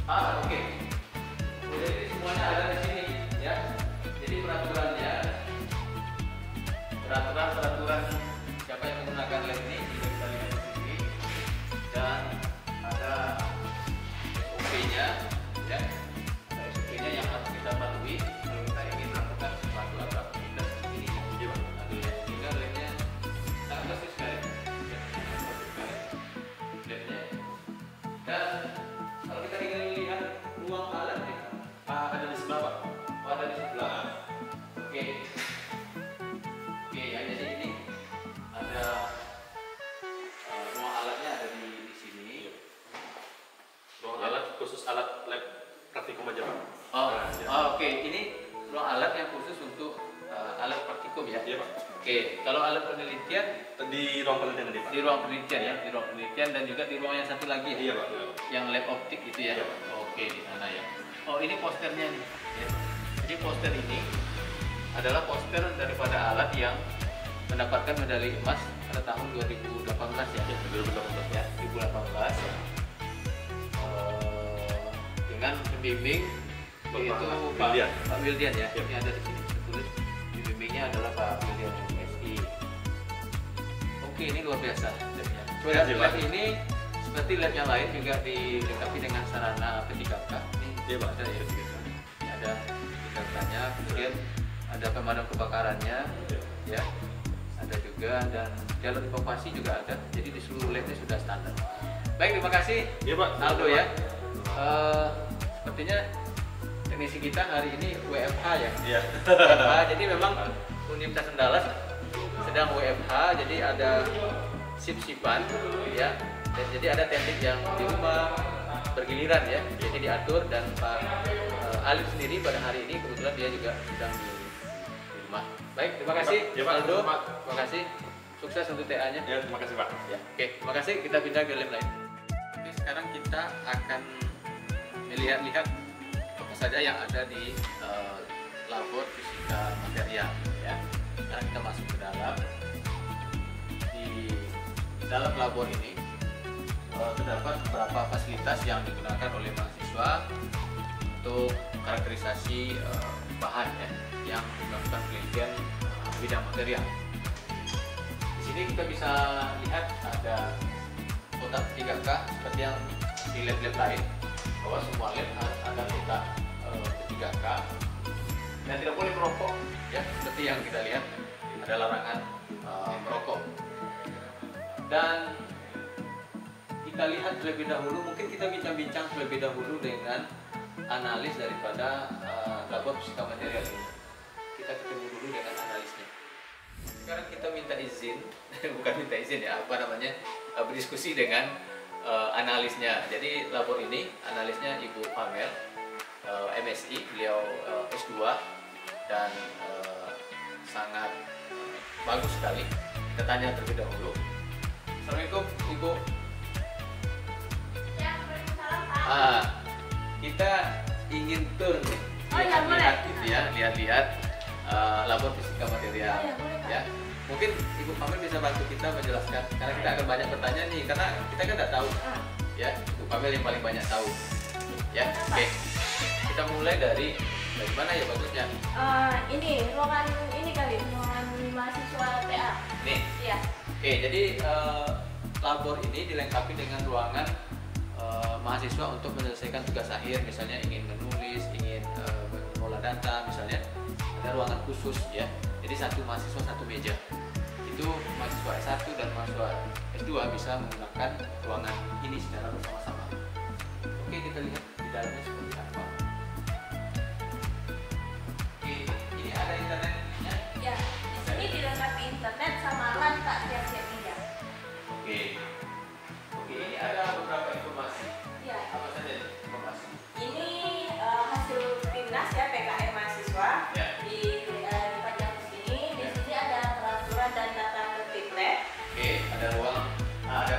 Oke. Jadi semuanya ada di sini ya. Jadi peraturannya, peraturan siapa yang menggunakan lab ini juga kita lihat di sini. Dan ada SOP-nya ya. Ada SOP-nya yang harus kita patuhi kalau kita ingin melakukan sesuatu atau aktivitas di sini.
Iya Pak.
Sehingga labnya sangat bersih sekali. Ya, sangat bersih sekali labnya. Dan kalau kita ingin lihat ruang alat nih,
Ada di sebelah Pak.
oh, ada di sebelah. Oke. Oke ya, jadi ini ada ruang alatnya ada di sini.
Ruang alat khusus alat lab praktikum aja Pak.
Oke. Ini ruang alat yang khusus untuk alat praktikum ya.
Iya Pak.
Oke, kalau alat penelitian
Di ruang penelitian tadi Pak.
di ruang penelitian ya, di ruang penelitian dan juga di ruang yang satu lagi ya.
Iya Pak.
Yang lab optik itu ya.
Iya.
Oke, di sana ya. Oh, ini posternya nih. Ya. Jadi poster ini adalah poster daripada alat yang mendapatkan medali emas pada tahun 2018 ya.
Ya, 2018.
Ya, 2018 ya. Dengan pembimbing yaitu
Wildian.
Pak Wildian ya.
Ya.
Ini ada di sini tertulis. Pembimbingnya adalah Pak Wildian SI. Oke, ini luar biasa labnya.
Terima kasih,
Lab
Pak.
ini seperti lab yang lain juga dilengkapi dengan sarana P3K.
Iya, Pak.
Ada ya P3K. Ini ada P3K-nya, kemudian ada pemadam kebakarannya, ya. Ada juga dan jalur evakuasi juga ada. Jadi di seluruh labnya sudah standar. Baik, terima kasih
Iya Pak.
Aldo ya. Sepertinya teknisi kita hari ini WFH ya.
Iya.
WFH, jadi memang Universitas Andalas sedang WFH, jadi ada sip-sipan ya. Dan jadi ada teknik yang di rumah bergiliran ya. Jadi diatur dan Pak Alif sendiri pada hari ini kebetulan dia juga sedang di rumah. Baik, terima kasih
Ya, Pak.
Aldo.
Pak.
Terima kasih. Sukses untuk TA-nya.
Ya, terima kasih Pak.
Ya, oke, terima kasih. Kita pindah ke lab lain. Oke, sekarang kita akan melihat-lihat apa saja yang ada di labor fisika material. Ya, sekarang kita masuk ke dalam. Di dalam labor ini terdapat beberapa fasilitas yang digunakan oleh mahasiswa untuk karakterisasi bahan ya, yang melakukan penelitian bidang material. Di sini kita bisa lihat ada kotak 3K seperti yang di lab-lab lain, bahwa semua lab ada kotak 3K dan tidak boleh merokok, ya seperti yang kita lihat ada larangan merokok. Dan kita lihat terlebih dahulu, mungkin kita bincang-bincang terlebih dahulu dengan analis daripada labor fisika material ini. Kita ketemu dulu dengan analisnya. Sekarang kita minta izin, bukan minta izin ya, berdiskusi dengan analisnya. Jadi labor ini analisnya Ibu Pamel, MSI, beliau S2 dan sangat bagus sekali. Kita tanya terlebih dahulu. Assalamualaikum Ibu.
Ya, Waalaikumsalam, Pak.
Kita ingin tur nih,
Oh, ya, boleh.
lihat gitu ya, lihat-lihat labor fisika material.
Oh, ya, boleh, Pak.
Ya, mungkin Ibu Pamel bisa bantu kita menjelaskan, karena kita akan banyak bertanya nih, karena kita kan tidak tahu, ya. Ibu Pamel yang paling banyak tahu, ya. Oke, kita mulai dari mana ya bagusnya?
Ini ruangan ini kali, ruangan mahasiswa TA.
Nih.
Iya.
Oke, jadi labor ini dilengkapi dengan ruangan mahasiswa untuk menyelesaikan tugas akhir, misalnya ingin menulis, ingin mengolah data, misalnya ada ruangan khusus ya. Jadi satu mahasiswa satu meja. Itu mahasiswa S1 dan mahasiswa S2 bisa menggunakan ruangan ini secara bersama-sama. Oke, kita lihat di dalamnya seperti apa. Oke, ini ada internetnya.
Ya, di sini dilengkapi internet sama LAN Pak tiap-tiap meja.
Oke. Oke, ini ada beberapa informasi.
Iya.
Apa saja informasi?
Ini hasil timnas ya PKM mahasiswa
Ya.
dipajang di sini. Di sini ada peraturan dan tata tertib lab.
Oke, ada ruang, ada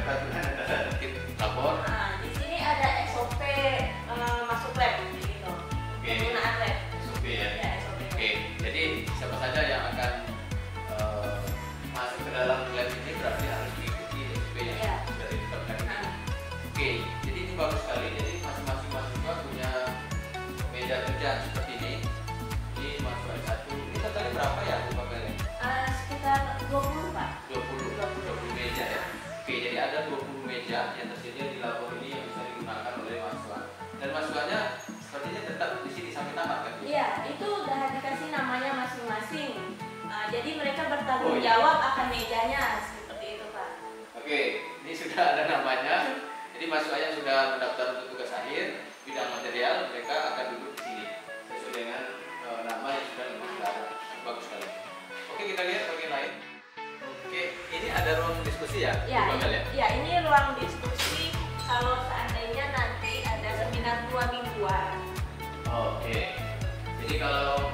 peraturan, ada tertib labor.
Nah, di sini ada SOP masuk lab gitu.
Oke.
Penggunaan lab.
SOP ya.
Ya, SOP.
Oke, jadi siapa saja yang akan masuk ke dalam lab ini berarti harus mengikuti SOP yang
Ya.
sudah ditetapkan ini.
Nah,
Oke, jadi ini bagus sekali. Jadi masing-masing mahasiswa punya meja kerja seperti ini. Ini mahasiswa S1. Ini totalnya berapa ya, Bu Pamel?
sekitar 20 Pak.
20 meja ya. Oke, jadi ada 20 meja yang tersedia di labor ini yang bisa digunakan oleh mahasiswa. Dan mahasiswanya sepertinya tetap di sini sampai tamat kan? Bu?
Iya, itu udah dikasih namanya masing-masing. Jadi mereka bertanggung
Oh, iya.
jawab akan mejanya seperti itu Pak.
Oke, ini sudah ada namanya. Jadi mahasiswa yang sudah mendaftar untuk tugas akhir bidang material, mereka akan duduk di sini sesuai dengan nama yang sudah ada. Bagus sekali. Oke, kita lihat bagian lain. Oke, ini ada ruang diskusi ya,
Ya,
Bu Pamel ya?
ya, ini ruang diskusi kalau seandainya nanti ada seminar 2 mingguan.
Oke. Jadi kalau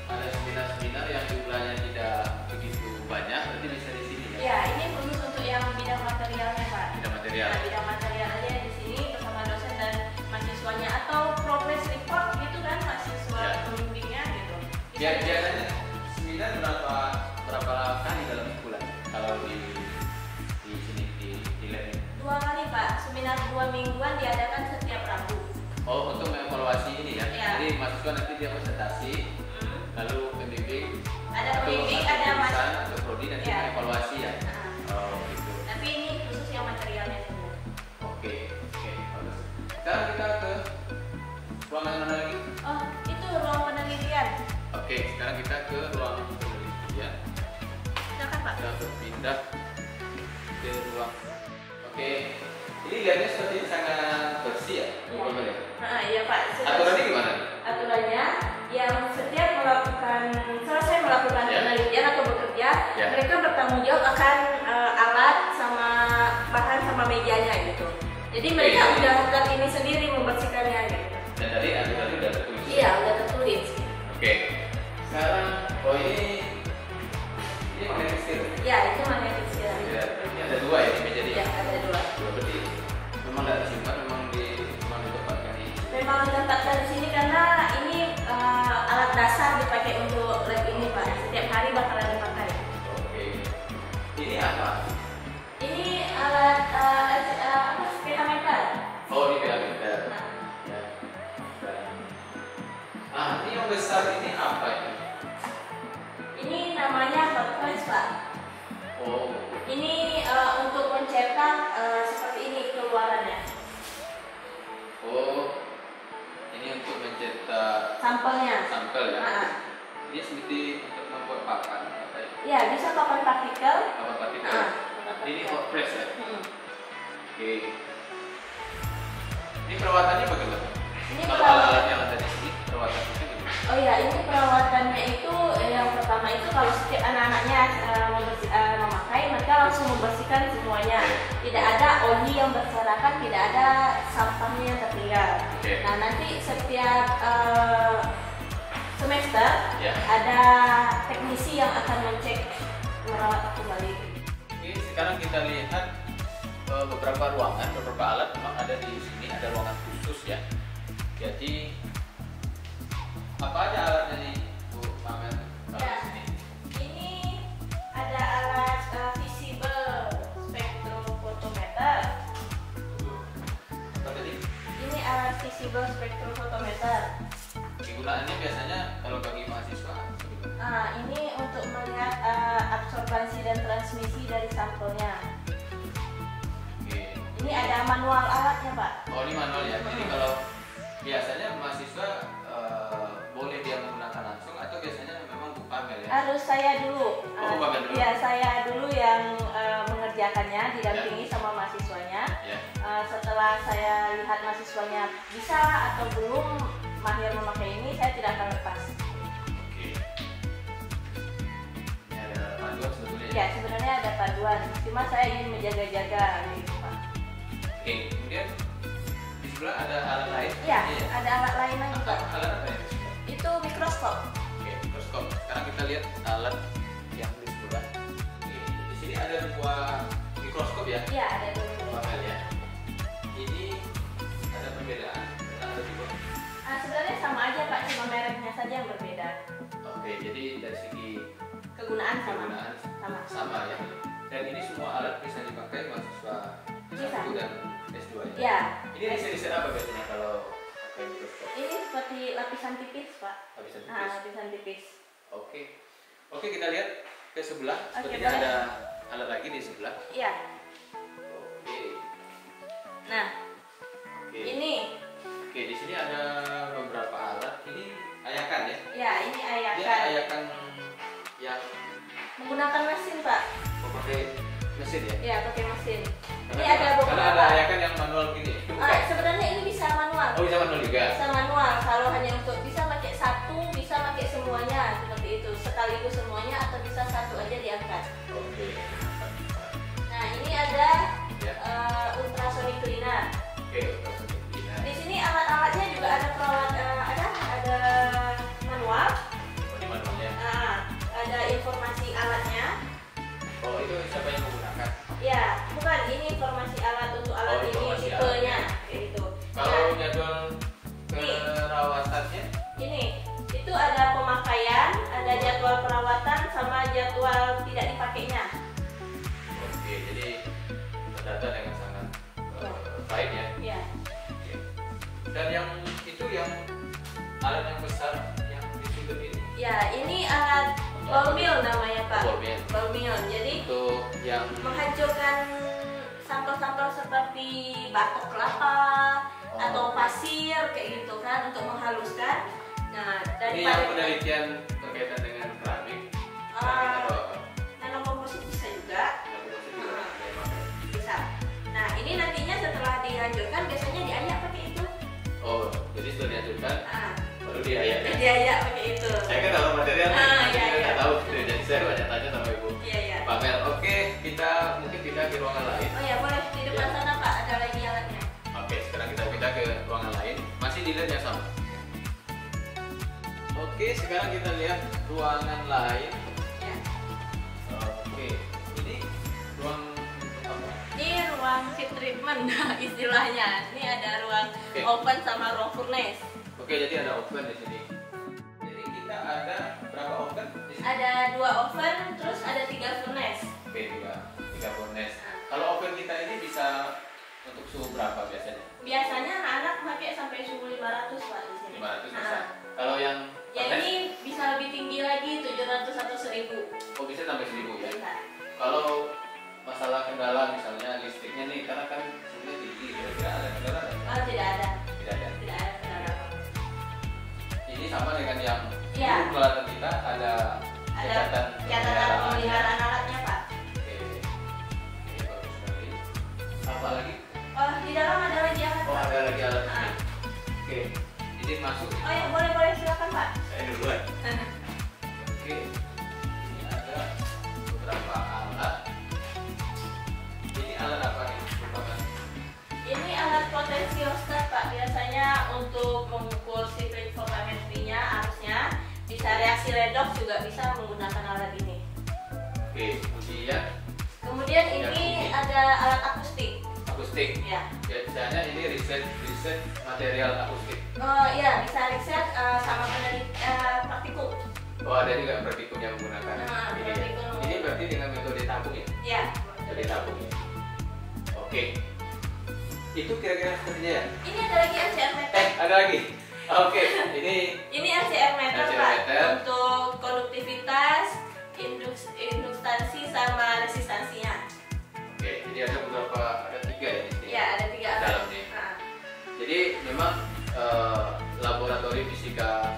ada seminar-seminar yang jumlahnya tidak begitu banyak, berarti bisa di sini ya?
Ya, ini khusus untuk yang bidang materialnya Pak.
Bidang material.
Nah, bidang materialnya di sini bersama dosen dan mahasiswanya atau progress report gitu kan mahasiswa
Ya.
pembimbingnya gitu.
Biasanya seminar berapa kali dalam sebulan kalau di sini di lab ini?
2 kali Pak, seminar 2 mingguan diadakan setiap Rabu.
Oh, untuk mengevaluasi ini ya?
Ya.
Jadi mahasiswa nanti dia presentasi, lalu pembimbing
Ada
atau
pembimbing,
satu
ada
jurusan atau prodi nanti
Ya.
mengevaluasi ya?
Nah,
Oh gitu.
tapi ini khusus yang materialnya saja.
Oke, bagus. Sekarang kita ke ruangan mana lagi?
Oh, itu ruang penelitian.
Oke, sekarang kita ke ruang penelitian.
Silakan Pak.
Kita berpindah ke ruang. Oke, ini lihatnya seperti sangat bersih ya, Bu Pamel ya?
Nah, iya Pak.
Aturannya gimana?
Aturannya yang setiap selesai melakukan
Ya.
penelitian atau bekerja,
Ya.
mereka bertanggung jawab akan alat sama bahan sama mejanya gitu. Jadi mereka
Oke.
udah lakukan ini sendiri membersihkannya gitu.
Dan tadi aturannya udah tertulis.
Iya, udah tertulis.
Oke. Sekarang, oh ini magnetic steel.
Ya, itu magnetic steel.
Ya, ini ada dua ya di meja ini.
Ya, ada 2.
Dua berarti memang tidak disimpan, memang ditempatkan di.
Memang ditempatkan di sini karena ini alat dasar dipakai untuk lab ini Pak. Setiap hari bakalan dipakai.
Oke. Ini apa?
Ini alat apa? Speedometer.
Oh, ini diameter.
Nah,
Ya. Ah, ini yang besar ini apa ini?
ini namanya hot press Pak.
Oh, Oke. Ini perawatannya bagaimana?
Ini
Kalau
perawatan.
alat-alat yang ada di sini perawatannya gimana?
Oh ya, ini perawatannya itu yang pertama itu kalau setiap anak-anaknya memakai, mereka langsung membersihkan semuanya. Tidak ada oli yang berserakan, tidak ada sampahnya yang tertinggal.
Oke.
Nah, nanti setiap semester
Ya.
ada teknisi yang akan mengecek merawat kembali.
Oke, sekarang kita lihat beberapa ruangan, beberapa alat memang ada di sini, ada ruangan khusus ya. Jadi apa aja alatnya nih, Bu Mamen? Kalau
Ya.
di sini.
Ini ada alat visible spectrophotometer.
Apa tadi?
Ini alat visible spectrophotometer.
Kegunaannya biasanya kalau bagi mahasiswa.
Nah, ini untuk melihat absorbansi dan transmisi dari sampelnya.
Oke.
Ini ada manual alatnya, Pak.
Oh, ini manual ya. Jadi kalau biasanya mahasiswa boleh dia menggunakan langsung atau biasanya memang Bu Pamel ya?
Harus saya dulu.
Oh, Bu Pamel dulu.
Ya, saya dulu yang mengerjakannya, didampingi sama mahasiswanya.
Ya.
Setelah saya lihat mahasiswanya bisa atau belum mahir memakai ini, saya tidak akan lepas.
Oke. Ini ada panduan sebetulnya.
Ya, sebenarnya ada paduan. Cuma saya ingin menjaga-jaga gitu, Pak.
Oke. Kemudian di sebelah ada alat lain.
Ya,
Ini ya.
ada alat lain lagi,
Apa
Pak.
alat apa ya?
Itu mikroskop.
Oke, mikroskop. Sekarang kita lihat alat yang di sebelah. Oke, di sini ada dua mikroskop ya,
Ya, ada dulu.
Pamel ya. Ini ada perbedaan. Ada juga.
Sebenarnya sama aja, Pak, cuma mereknya saja yang berbeda.
Oke, jadi dari segi
Kegunaan sama.
kegunaan
Sama.
sama ya. Dan ini semua alat bisa dipakai mahasiswa
Bisa.
S1 dan S2 ya.
Ya.
Ini riset-riset apa biasanya kalau pakai mikroskop?
Ini seperti lapisan tipis, Pak.
Lapisan
Nah,
tipis.
lapisan tipis.
Oke. Oke, kita lihat ke sebelah.
Oke,
Sepertinya
boleh.
ada alat lagi di sebelah.
Iya.
Oke.
Nah,
Oke.
ini.
Oke, di sini ada beberapa alat. Ini ayakan ya?
Ya, ini
Dia
ayakan.
ayakan yang
Menggunakan mesin, Pak.
memakai mesin ya?
Ya, pakai mesin. Ini
Karena
ada
Karena
beberapa.
ada ayakan yang manual gini. Bukan?
Sebenarnya ini bisa manual.
Oh, bisa manual juga.
Bisa manual. Kalau hanya untuk bisa pakai satu, bisa pakai semuanya seperti itu. Sekaligus semuanya atau bisa satu aja diangkat.
Oke.
Nah, ini ada
Ya.
ultrasonic cleaner.
Oke, ultrasonic cleaner.
Di sini alat-alatnya juga ada ada manual.
Oh, ini manualnya.
Nah, ada informasi alatnya.
Oh, itu siapa yang menggunakan?
Ya, bukan ini informasi alat untuk alat
Oh,
ini
informasi
tipenya,
alatnya.
kayak gitu.
Kalau
Nah,
jadwal perawatannya?
ini itu ada pemakaian, ada jadwal perawatan sama jadwal tidak dipakainya.
Oke, jadi terdata dengan sangat baik ya.
Ya.
Oke. Dan yang itu yang alat yang besar yang di sudut ini
Ya, ini alat ball mill namanya, Pak.
Ball mill.
Ball mill. Jadi
untuk yang
menghancurkan sampel-sampel seperti batok kelapa atau pasir kayak gitu kan untuk menghaluskan. Nah,
ini yang penelitian berkaitan dengan keramik. Keramik atau apa?
nanokomposit bisa juga.
Komposisi juga saya pakai.
Bisa. Nah, ini nantinya setelah dihancurkan biasanya diayak pakai itu.
Oh, jadi sudah dihancurkan
Ah,
baru diayak ya?
diayak pakai itu.
Saya kan tahu material,
Ah, iya,
saya
iya.
nggak tahu, jadi saya banyak tanya sama Ibu
Iya, iya.
Pamel. Oke, kita mungkin pindah ke ruangan lain.
Oh ya, boleh di depan
Ya.
sana, Pak, ada lagi alatnya.
Oke, sekarang kita pindah ke ruangan lain. Masih di lab yang sama. Oke, sekarang kita lihat ruangan lain.
Ya.
Oke, ini ruang apa?
Ini ruang heat treatment istilahnya. Ini ada ruang
Oke.
oven sama ruang furnace.
Oke, jadi ada oven di sini. Jadi kita ada berapa oven di sini?
Ada 2 oven, terus ada 3 furnace.
Oke, tiga furnace. Kalau oven kita ini bisa untuk suhu berapa biasanya?
Biasanya anak-anak pakai sampai suhu 500, Pak, di sini.
500 bisa.
Nah,
Kalau yang
ya
furnace?
ini bisa lebih tinggi lagi, 700 atau 1000.
Oh, bisa sampai 1000 ya.
Bisa.
Kalau masalah kendala misalnya listriknya nih, karena kan suhunya tinggi, kira-kira ada kendala nggak?
Oh, tidak ada.
Tidak ada.
Tidak ada kendala.
Ini sama dengan yang
Iya.
dulu peralatan kita ada
Ada catatan pemeliharaan alatnya, Pak.
Oke, bagus sekali. Apa lagi? masuk.
Oh ya, boleh silakan Pak.
Saya duluan. Oke, ini ada beberapa alat. Ini alat apa nih?
Ini alat potensiostat Pak. Biasanya untuk mengukur sifat voltametrinya, arusnya, bisa reaksi redox juga bisa menggunakan alat ini.
Oke,
Kemudian ini ada alat akustik.
Akustik.
Ya.
Biasanya ini riset material akustik.
Oh iya, bisa riset sama praktikum.
Oh, ada juga praktikum yang menggunakan ini.
Praktikum.
Ini berarti dengan metode tabung ya?
Ya.
Metode tabung ya. Oke. Itu kira-kira sepertinya ya?
Ini ada lagi LCR meter.
Ada lagi. Oke,
Ini LCR meter
LCR
Pak.
meter.
Untuk konduktivitas, induktansi sama resistansinya.
Oke, jadi ada ada 3 ya di sini.
Ya, ada 3 alat.
Dalam nih.
Nah.
Jadi memang laboratorium fisika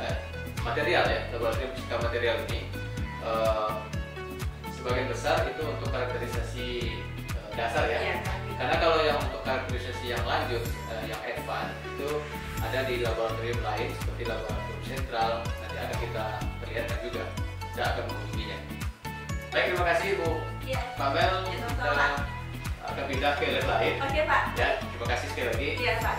material ya, laboratorium fisika material ini sebagian besar itu untuk karakterisasi dasar ya.
Ya.
Karena kalau yang untuk karakterisasi yang lanjut, yang advance itu ada di laboratorium lain seperti laboratorium sentral. Nanti akan kita perlihatkan juga. Kita akan mengunjunginya. Baik, terima kasih Bu
Iya.
Pamel.
Ya,
Kita
sama-sama.
akan pindah ke lab lain.
Oke Pak.
Ya, terima kasih sekali lagi.
Iya Pak.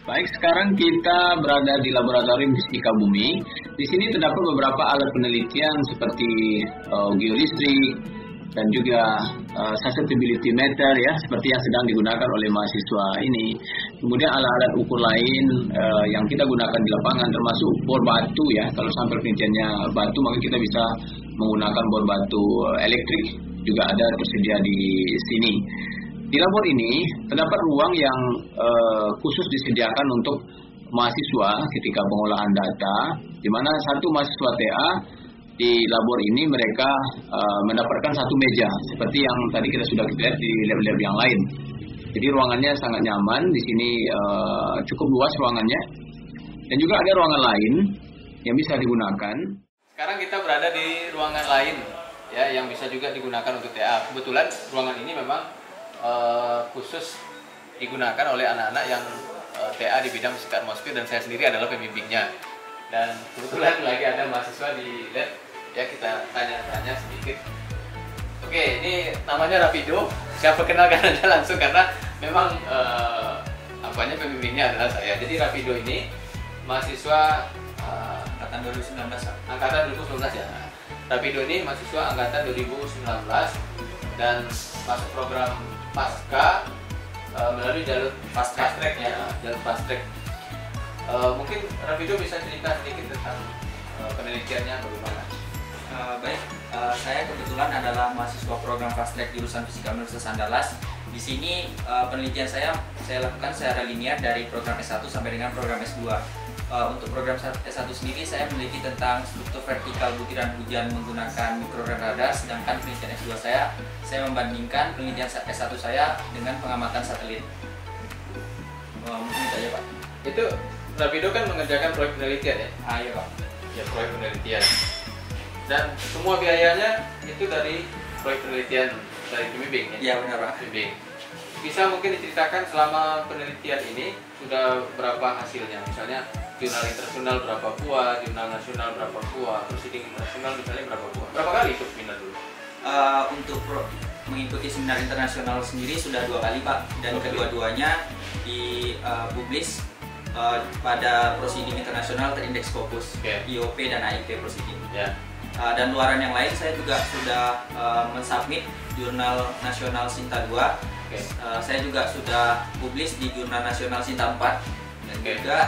Baik, sekarang kita berada di Laboratorium Fisika Bumi. Di sini terdapat beberapa alat penelitian seperti geolistrik dan juga susceptibility meter ya, seperti yang sedang digunakan oleh mahasiswa ini. Kemudian alat-alat ukur lain yang kita gunakan di lapangan termasuk bor batu ya. Kalau sampel penelitiannya batu, maka kita bisa menggunakan bor batu elektrik. Juga ada tersedia di sini. Di labor ini terdapat ruang yang khusus disediakan untuk mahasiswa ketika pengolahan data, di mana satu mahasiswa TA di labor ini mereka mendapatkan satu meja seperti yang tadi kita sudah lihat di lab-lab yang lain. Jadi ruangannya sangat nyaman, di sini cukup luas ruangannya, dan juga ada ruangan lain yang bisa digunakan.
Sekarang kita berada di ruangan lain ya, yang bisa juga digunakan untuk TA. Kebetulan ruangan ini memang khusus digunakan oleh anak-anak yang TA di bidang fisika atmosfer, dan saya sendiri adalah pembimbingnya. Dan kebetulan lagi ada mahasiswa di lab, ya kita tanya-tanya sedikit. Oke, ini namanya Rapido. Saya perkenalkan aja langsung karena memang pembimbingnya adalah saya. Jadi Rapido ini mahasiswa
Angkatan 2019.
Angkatan 2019 ya. Rapido ini mahasiswa angkatan 2019 dan masuk program pasca melalui jalur fast track ya, jalur fast track. Mungkin Rapido bisa cerita sedikit tentang penelitiannya bagaimana?
Baik, saya kebetulan adalah mahasiswa program fast track jurusan Fisika Universitas Andalas. Di sini penelitian saya lakukan secara linear dari program S1 sampai dengan program S2. Untuk program S1 sendiri saya meneliti tentang struktur vertikal butiran hujan menggunakan mikroradar radar, sedangkan penelitian S2 saya membandingkan penelitian S1 saya dengan pengamatan satelit. Mungkin itu aja Pak.
Itu Rapido kan mengerjakan proyek penelitian ya?
Iya Pak.
Ya, proyek penelitian. Dan semua biayanya itu dari proyek penelitian dari pembimbing ya?
Iya benar Pak.
Pembimbing. Bisa mungkin diceritakan selama penelitian ini sudah berapa hasilnya? Misalnya jurnal internasional berapa buah, jurnal nasional berapa buah, proceeding internasional misalnya berapa buah? Berapa kali ikut seminar dulu?
Untuk mengikuti seminar internasional sendiri sudah 2 kali Pak, dan kedua-duanya dipublish pada proceeding internasional terindeks Scopus, IOP dan AIP proceeding. Dan luaran yang lain saya juga sudah mensubmit jurnal nasional Sinta 2. Saya juga sudah publish di jurnal nasional Sinta 4 dan juga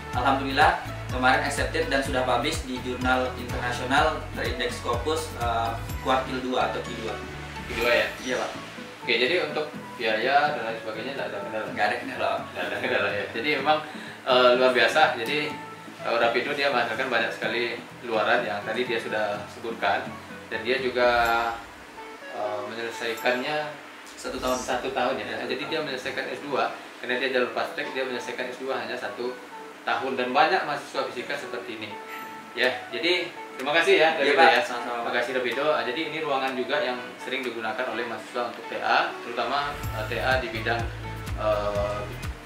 alhamdulillah kemarin accepted dan sudah publish di jurnal internasional terindeks Scopus kuartil 2 atau Q2.
Q2 ya?
Iya Pak.
Oke, jadi untuk biaya dan lain sebagainya tidak ada kendala?
Nggak ada kendala.
Tidak ada kendala ya. Jadi memang luar biasa. Jadi Rapido dia menghasilkan banyak sekali luaran yang tadi dia sudah sebutkan, dan dia juga menyelesaikannya 1 tahun ya. Jadi dia menyelesaikan S2 karena dia jalur fast track, dia menyelesaikan S2 hanya 1 tahun, dan banyak mahasiswa fisika seperti ini. Ya, jadi terima kasih ya Rapido ya. Terima kasih Rapido. Jadi ini ruangan juga yang sering digunakan oleh mahasiswa untuk TA, terutama TA di bidang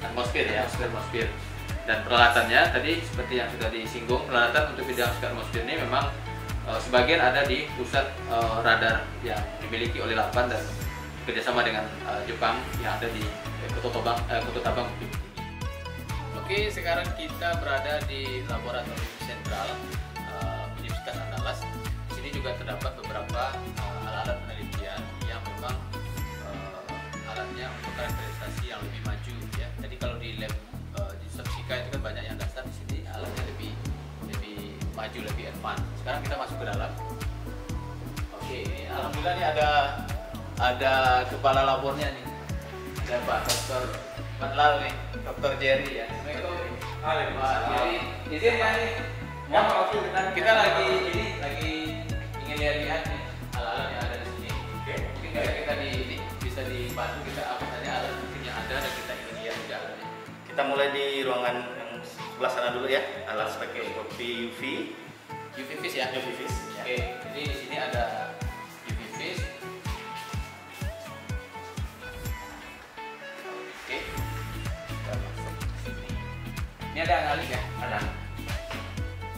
atmosfer ya, atmosfer. Dan peralatannya tadi seperti yang sudah disinggung, peralatan untuk diagnostika atmosfer ini memang sebagian ada di pusat radar yang dimiliki oleh Lapan dan kerjasama dengan Jepang yang ada di Kota Tabang. Oke, sekarang kita berada di laboratorium sentral Universitas Andalas. Di sini juga terdapat beberapa alat-alat penelitian yang memang alatnya untuk karakterisasi yang lebih maju ya. Jadi kalau di lab di Subsika itu kan banyak yang dasar, di sini alatnya lebih maju, lebih advance. Sekarang kita masuk ke dalam. Oke, ini alhamdulillah nih ada kepala labornya nih. Ada Pak Dr. Matlal nih, Dr. Jerry ya. Assalamualaikum. Pak Jerry, izin ya nih. Kita lagi ingin lihat nih alat-alat yang ada di sini. Oke. Mungkin kita bisa dibantu kita apa saja alat yang ada dan kita ingin lihat juga alatnya.
Kita mulai di ruangan yang sebelah sana dulu ya, alat spektroskopi UV.
UV vis ya.
UV vis.
Oke, jadi di sini ada UV vis. Oke, kita masuk ke sini. Ini ada analis ya? Ada.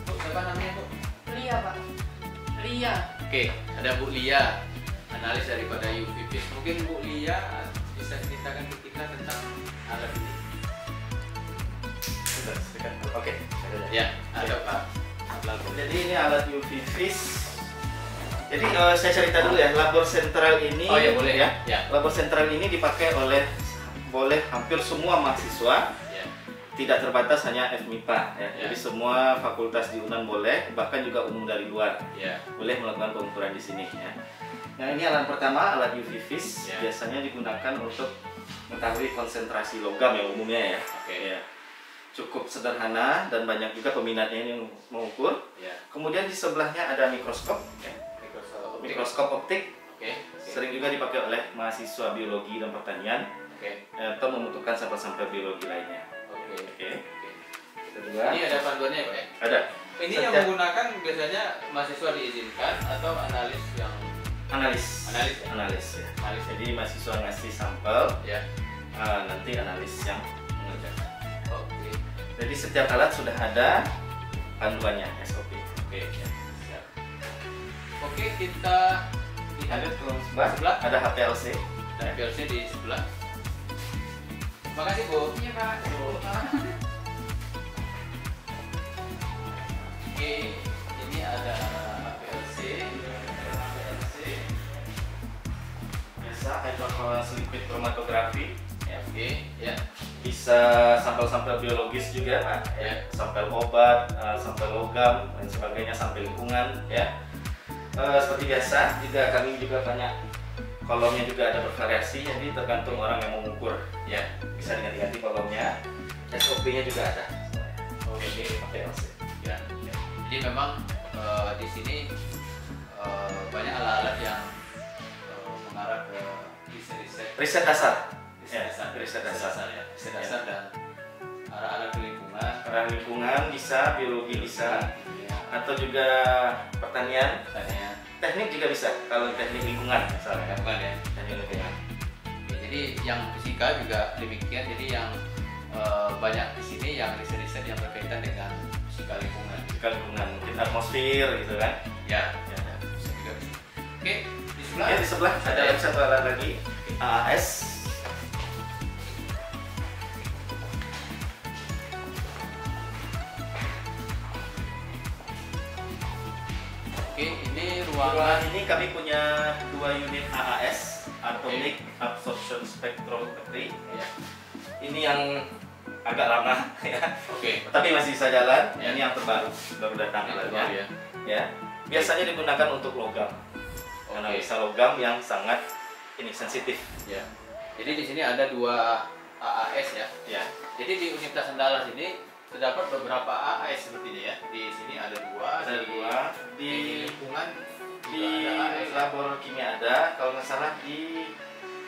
Bu, siapa namanya Bu?
Lia, Pak. Lia.
Oke, ada Bu Lia, analis daripada UV vis. Mungkin Bu Lia bisa ceritakan ke kita tentang alat ini.
Oke.
Ya, ada Pak.
Jadi ini alat UV vis. Jadi saya cerita dulu ya, labor sentral ini.
Oh ya boleh ya.
Labor sentral ini dipakai oleh hampir semua mahasiswa.
Ya.
Tidak terbatas hanya FMIPA ya.
Ya.
Jadi semua fakultas di UNAN boleh, bahkan juga umum dari luar.
Ya.
Boleh melakukan pengukuran di sini ya. Nah, ini alat pertama, alat UV vis.
Ya.
Biasanya digunakan untuk mengetahui konsentrasi logam yang umumnya ya.
Oke.
Ya. Cukup sederhana dan banyak juga peminatnya yang mengukur.
Ya.
Kemudian di sebelahnya ada mikroskop ya. Mikroskop optik.
Oke.
Sering juga dipakai oleh mahasiswa biologi dan pertanian atau membutuhkan sampel-sampel biologi lainnya. Oke. Kedua,
Ini ada panduannya ya Pak ya?
ada.
Ini yang menggunakan biasanya mahasiswa diizinkan atau analis yang
Analis
ya?
ya.
Analis.
Jadi mahasiswa ngasih sampel,
Ya.
nanti analis yang mengerjakan.
Oke.
Jadi setiap alat sudah ada panduannya SOP.
Oke. Ya. Siap. Oke, kita lihat
Ada ke
sebelah.
sebelah ada HPLC.
dan PLC di sebelah. Terima kasih Bu.
Iya, Pak.
Oke, ini ada PLC.
Biasa hydrofluorescence liquid chromatografi. Ya.
Oke, ya.
Bisa sampel-sampel biologis juga, Pak.
Ya.
Sampel obat, sampel logam dan sebagainya, sampel lingkungan. Ya. Seperti biasa, kami juga banyak kolomnya juga ada bervariasi, jadi tergantung orang yang mau mengukur. Ya, bisa diganti-ganti kolomnya. SOP-nya juga ada.
Oke.
Ini HPLC.
Ya. Jadi memang di sini banyak alat-alat yang mengarah ke riset-riset.
Riset dasar.
Riset dasar ya. Riset dasar dan arah-arah ke lingkungan.
Arah lingkungan bisa, biologi bisa,
Ya.
atau juga pertanian.
Pertanian.
Teknik juga bisa, kalau teknik lingkungan misalnya kan.
Lingkungan ya.
Teknik lingkungan.
Ya, jadi yang fisika juga demikian. Jadi yang banyak di sini yang riset-riset yang berkaitan dengan fisika lingkungan.
Fisika lingkungan, mungkin atmosfer gitu kan.
Ya. Bisa juga. Oke, di sebelah.
Oke, di sebelah ada yang satu alat lagi, AAS.
Oke, ini
Ruangan
ruangan.
ini kami punya 2 unit AAS, Atomic Absorption Spectrometry.
Ya.
Ini yang agak lama ya,
Oke.
tapi masih bisa jalan.
Ya.
Ini yang terbaru, baru datang
Yang
alatnya.
terbaru ya.
Ya, biasanya digunakan untuk logam,
Oke.
analisa logam yang sangat sensitif.
Ya. Jadi di sini ada 2 AAS ya.
Ya,
Jadi di Universitas Andalas ini terdapat beberapa AAS sepertinya ya. Di sini ada 2.
ada
di
2
di lingkungan
di
juga ada AAS.
labor kimia ada, kalau nggak salah di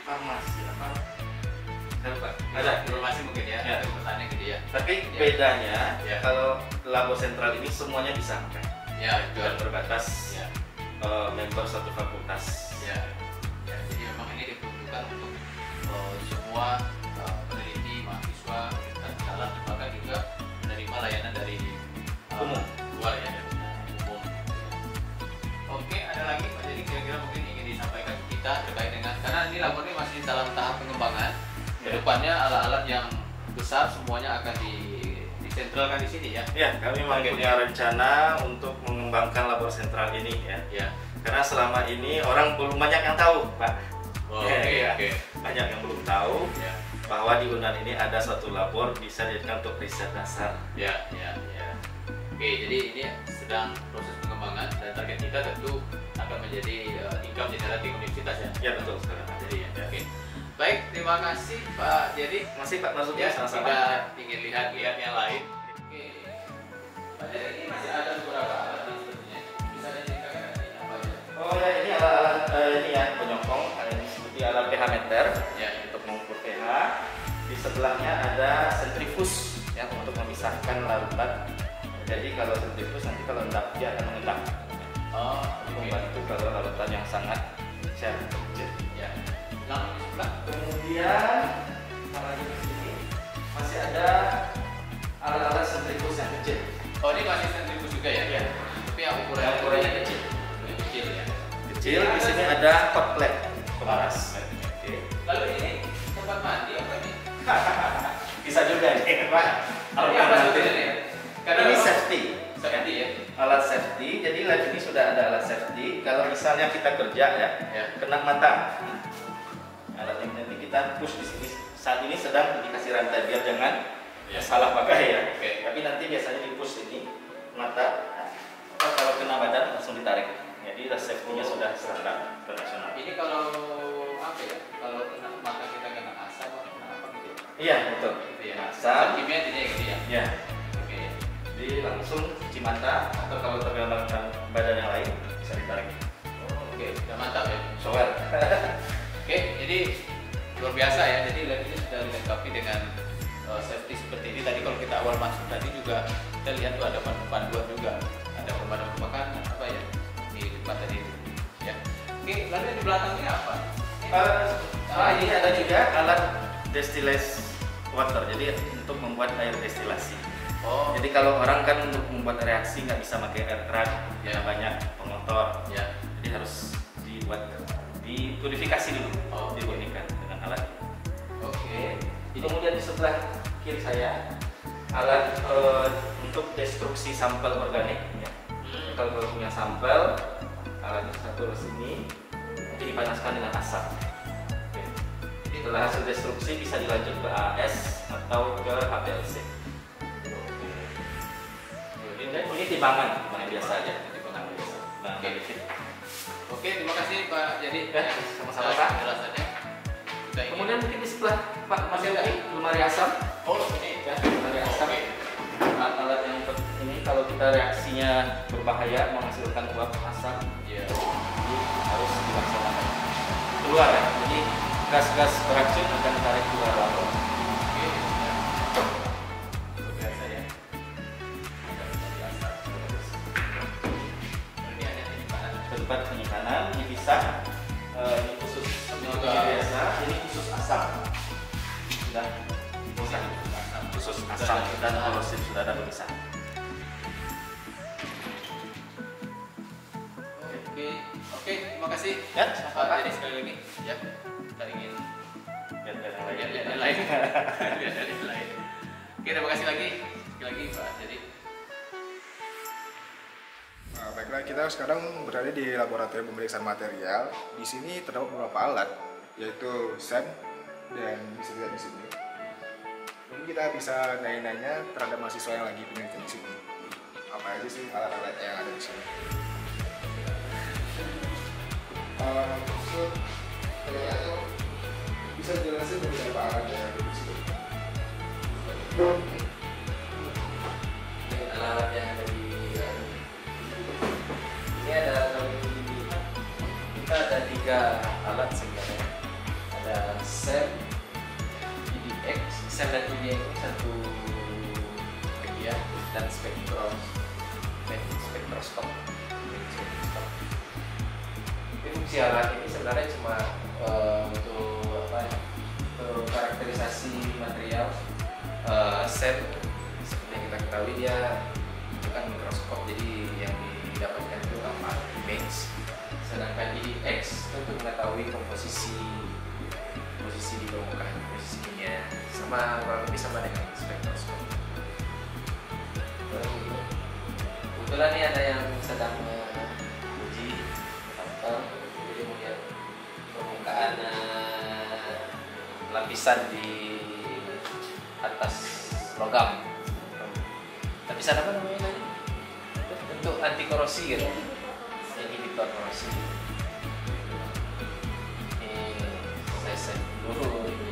farmasi apa? Saya lupa.
Ada informasi mungkin ya.
Ya.
Ada pertanyaan gitu ya.
Tapi
Ya.
bedanya
Ya.
kalau labor sentral ini semuanya bisa pakai.
Ya,
Dan berbatas
Ya.
member satu fakultas.
Ya. Ya, jadi memang ini diperuntukkan untuk semua peneliti, mahasiswa dalam tahap pengembangan. Kedepannya alat-alat yang besar semuanya akan disentralkan di sini ya.
Ya, kami punya rencana untuk mengembangkan labor sentral ini ya.
Ya.
Karena selama ini orang belum banyak yang tahu, Pak.
Oke.
Banyak yang belum tahu
Ya.
bahwa di UNAN ini ada suatu labor bisa dijadikan untuk riset dasar.
Ya. Oke, jadi ini sedang proses pengembangan dan target kita tentu akan menjadi income general di universitas ya.
Ya, betul sekali.
Jadi ya. Oke. Baik, terima kasih Pak Jadi.
Masih Pak Marzuki,
Ya,
sama-sama.
kita ingin lihat yang lain. Oke. Pak Jadi ini masih ada beberapa alat di sepertinya. Bisa diceritakan apa aja?
Oh ya, ini alat ini ya penyokong, ini seperti alat pH meter
Ya.
untuk mengukur pH. Di sebelahnya ada sentrifus ya untuk memisahkan larutan. Jadi kalau sentrifus nanti kalau endap dia akan mengendap.
Oh,
Membantu kalau larutan yang sangat kecil.
Ya. Lalu di sebelah.
Kemudian kalau di sini masih ada alat-alat sentrifus yang kecil.
Oh, ini masih sentrifus juga ya?
Iya.
Tapi yang ukurannya
kecil.
lebih kecil ya.
Kecil di sini ada hot plate pemanas. Oke.
Lalu ini tempat mandi apa ini?
Bisa juga nih, Pak.
Tapi apa sebetulnya? Karena
Ini
memang-
safety.
Safety ya.
Alat safety. Jadi lab ini sudah ada alat safety. Kalau misalnya kita kerja ya,
Ya.
kena mata. Alat ini nanti kita push di sini. Saat ini sedang dikasih rantai biar jangan
Ya.
salah pakai ya.
Oke.
Tapi nanti biasanya di push ini mata. Atau kalau kena badan langsung ditarik. Jadi safety-nya sudah standar internasional.
Ini kalau apa ya? Kalau kena mata kita kena asap atau kena apa gitu?
Iya betul.
Gitu ya.
Asap.
Kimia tidak gitu ya.
Ya.
Oke.
Jadi langsung cuci mata atau kalau tergambarkan badan yang lain bisa ditarik.
Oke, sudah mantap ya.
Shower.
Oke, jadi luar biasa ya. Jadi lab ini sudah dilengkapi dengan safety seperti ini. Tadi kalau kita awal masuk tadi juga kita lihat tuh ada panduan juga, ada pemadam kebakaran apa ya di depan tadi itu. Ya. Oke, lalu yang di belakangnya apa?
Ini ada juga alat distillation water. Jadi untuk membuat air destilasi.
Oh,
Jadi kalau orang kan untuk membuat reaksi nggak bisa pakai air keran,
Ya.
banyak pengotor.
ya.
Jadi harus dibuat dipurifikasi dulu,
Oh,
dimurnikan dengan alat.
Oke.
Kemudian di sebelah kiri saya alat untuk destruksi sampel organik. Ya. Kalau punya sampel, alat satu di sini dipanaskan dengan asap. Oke. Jadi setelah hasil destruksi bisa dilanjut ke AS atau ke HPLC. Ini timbangan biasa aja. Timbangan biasa.
Oke. Oke, terima kasih Pak. Jadi
Ya, sama-sama, Pak.
penjelasannya. Kita ingin-
Kemudian mungkin di sebelah Pak Mas Yogi, lemari asam.
oh ini
Ya, lemari asam.
Oke.
Alat yang ini kalau kita reaksinya berbahaya menghasilkan uap asam,
Ya.
jadi harus dilaksanakan keluar ya. Jadi gas-gas beracun akan ditarik keluar labor.
Oke. Luar biasa ya. Ini ada penyimpanan.
Tempat penyimpanan ini bisa ini khusus
Ini
ini
juga-
biasa, ini khusus asam. Sudah bisa khusus asam dan korosif sudah ada pemisahan.
Oke, terima kasih.
Ya,
Pak. Jadi sekali lagi, ya kita ingin
Lihat yang lain.
lihat yang lain. Lihat yang lain. Oke, terima kasih lagi sekali lagi Pak. Jadi
Nah, baiklah, kita sekarang berada di laboratorium pemeriksaan material. Di sini terdapat beberapa alat, yaitu SEM dan bisa dilihat di sini. Mungkin kita bisa nanya-nanya terhadap mahasiswa yang lagi penelitian di sini. Apa aja sih alat-alat yang ada di sini? Bisa jelasin beberapa alat yang ada di sini?
Alat yang ada di ini ada kita ada 3 alat sebenarnya. Ada SEM, EDX, SEM dan EDX ini satu bagian dan spektroskop. Ini fungsi alat ini sebenarnya cuma untuk apa ya? Untuk karakterisasi material. SEM seperti yang kita ketahui dia bukan mikroskop, jadi yang didapatkan itu gambar image. Sedangkan EDX itu untuk mengetahui komposisi
permukaan posisi kimia sama kurang lebih sama dengan spektroskop.
Kebetulan nih ada yang sedang uji sampel, jadi melihat permukaan lapisan di atas logam. Lapisan apa namanya tadi? Untuk anti korosi gitu, inhibitor korosi. Ini saya set dulu ini.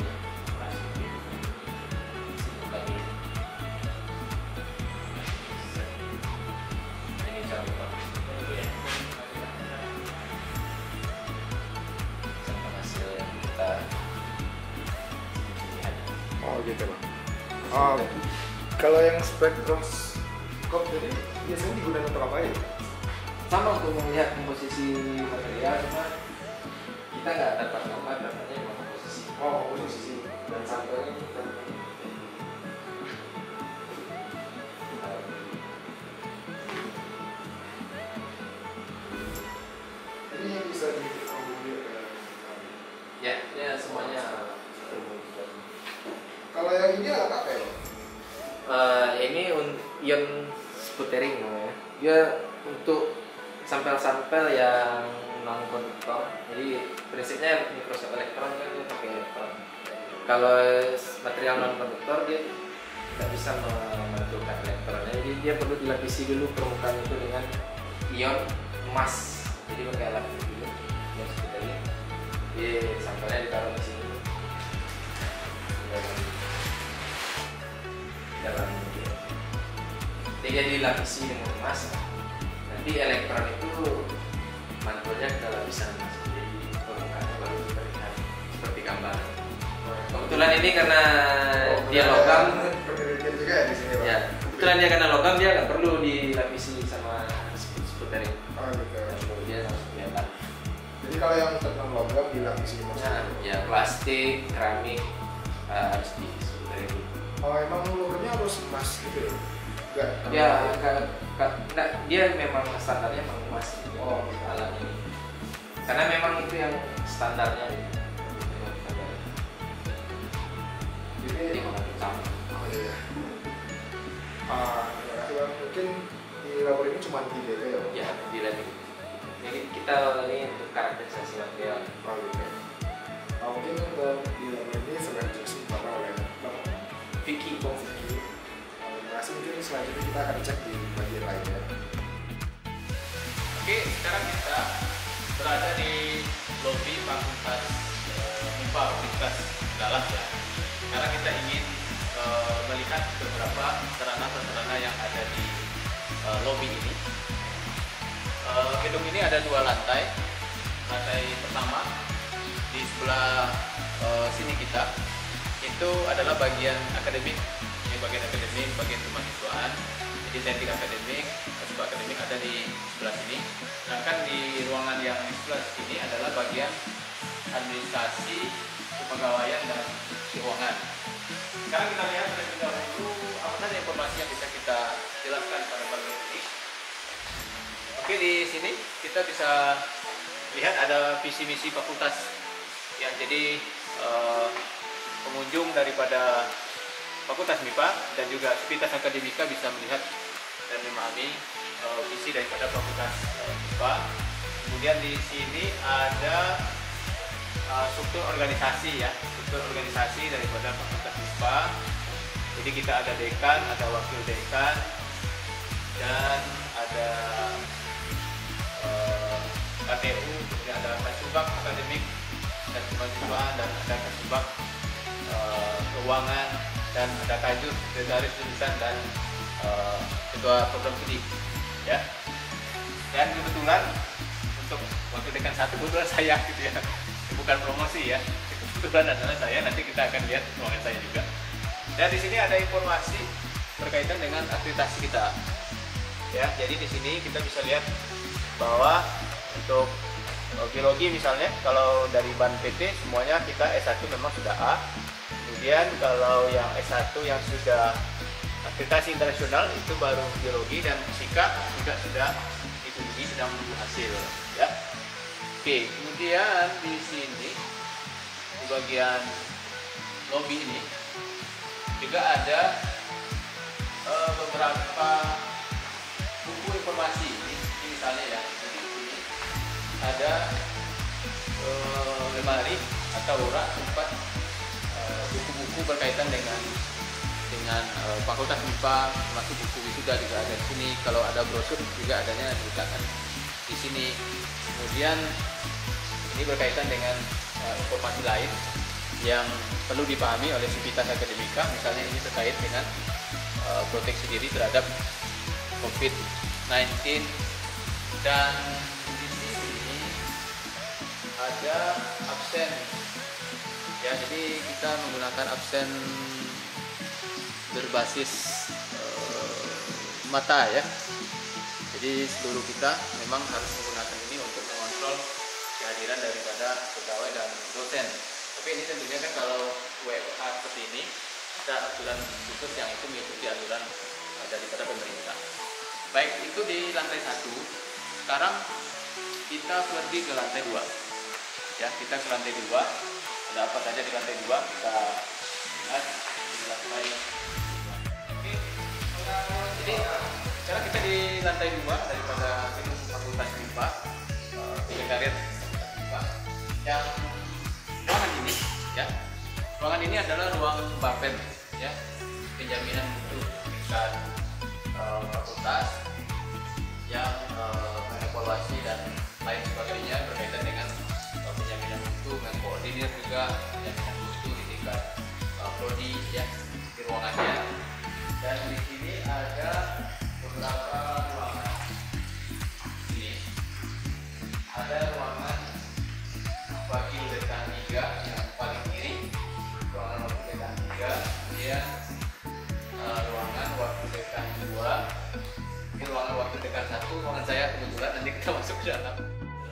Oh gitu bang. Oh, kalau yang spektroskop jadi biasanya digunakan untuk apa ya?
Sama untuk melihat komposisi material, cuma kita nggak dapat gambar, dapatnya cuma komposisi.
Oh, posisi.
Dan sampelnya kita
Jadi yang bisa diformulir
ya semuanya.
Kalau yang ini alat apa ya?
Ini ion sputtering namanya. Dia untuk sampel-sampel yang non konduktor. Jadi prinsipnya mikroskop elektron kan dia pakai elektron. Kalau material non konduktor dia tidak bisa memantulkan elektronnya. Jadi dia perlu dilapisi dulu permukaan itu dengan ion emas. Jadi pakai alat itu dulu. Ion sputtering. Jadi sampelnya ditaruh di sini. Dalam dia dilapisi dengan emas. Nanti elektron itu mantulnya ke lapisan emas, jadi permukaannya baru terlihat seperti gambar. Kebetulan ini karena dia logam,
Penelitian juga ya di sini bang.
ya kebetulan dia karena logam dia nggak perlu dilapisi sama sputtering.
Oh gitu.
Dia langsung kelihatan.
Jadi kalau yang non logam dilapisi emas.
Nah, ya plastik, keramik harus di sputtering.
Oh emang logamnya harus emas gitu ya? Enggak.
Ya, enggak, dia memang standarnya memang emas. Oh, alat ini. Karena memang itu yang standarnya. Jadi memang sama.
Oh iya. Terima kasih bang. Mungkin di labor ini cuma 3 ya bang?
Ya, di lab ini. Jadi kita ini untuk karakterisasi material.
Oh gitu. Mungkin untuk di labor ini sudah disimpan oleh bang
Vicky.
Terima kasih. Mungkin selanjutnya kita akan cek di bagian lainnya.
Oke, sekarang kita berada di lobi Fakultas MIPA Universitas Dallas ya. Karena kita ingin melihat beberapa sarana-prasarana yang ada di lobi ini. Gedung ini ada 2 lantai. Lantai pertama di sebelah sini kita itu adalah bagian akademik. Ini bagian akademik, bagian kemahasiswaan. Jadi teknik akademik, sebuah akademik ada di sebelah sini. Sedangkan di ruangan yang di sebelah sini adalah bagian administrasi, kepegawaian dan keuangan. Sekarang kita lihat terlebih dahulu apa saja informasi yang bisa kita jelaskan pada bagian ini. Oke, di sini kita bisa lihat ada visi misi fakultas. Ya, jadi pengunjung daripada Fakultas MIPA dan juga Sivitas Akademika bisa melihat dan memahami visi daripada Fakultas MIPA. Kemudian di sini ada struktur organisasi ya, struktur organisasi daripada Fakultas MIPA. Jadi kita ada dekan, ada wakil dekan, dan ada KTU, ada kasubag akademik dan kemahasiswaan, dan ada kasubag keuangan, dan ada kajur, sekretaris jurusan, dan ketua program studi ya. Dan kebetulan untuk wakil dekan 1 kebetulan saya gitu ya, bukan promosi ya, kebetulan adalah saya. Nanti kita akan lihat ruangan saya juga. Dan di sini ada informasi berkaitan dengan akreditasi kita ya. Jadi di sini kita bisa lihat bahwa untuk biologi misalnya, kalau dari ban PT semuanya kita S1 memang sudah A. Kemudian kalau yang S1 yang sudah akreditasi internasional itu baru biologi, dan fisika juga sudah diuji, sedang menunggu hasil ya. Oke, kemudian di sini di bagian lobby ini juga ada beberapa buku informasi. Ini misalnya ya, jadi ini ada lemari atau rak tempat buku-buku berkaitan dengan Fakultas MIPA, masuk buku wisuda juga ada di sini. Kalau ada brosur juga adanya diletakkan di sini. Kemudian ini berkaitan dengan informasi lain yang perlu dipahami oleh Civitas Akademika. Misalnya ini terkait dengan proteksi diri terhadap COVID-19, dan di sini ada absen. Ya, jadi kita menggunakan absen berbasis mata ya. Jadi seluruh kita memang harus menggunakan ini untuk mengontrol kehadiran daripada pegawai dan dosen. Tapi ini tentunya kan kalau WFH seperti ini ada aturan khusus yang itu mengikuti aturan daripada pemerintah. Baik, itu di lantai 1. Sekarang kita pergi ke lantai 2. Ya, kita ke lantai 2. Ada apa saja di lantai 2? Kita lihat di lantai. Jadi sekarang kita di lantai 2 daripada Fakultas MIPA, Sekretariat MIPA. Yang ruangan ini, ya, ruangan ini adalah ruang BAPEN, ya, penjaminan mutu tingkat fakultas yang mengevaluasi dan lain sebagainya berkaitan dengan penjaminan mutu, mengkoordinir juga penjaminan mutu di tingkat prodi, ya, di ruangannya. Dan di sini ada beberapa ruangan. Ini ada ruangan wakil dekan 3 yang paling kiri, ruangan wakil dekan 3, kemudian ruangan wakil dekan 2, ini ruangan wakil dekan 1, ruangan saya kebetulan nanti kita masuk ke dalam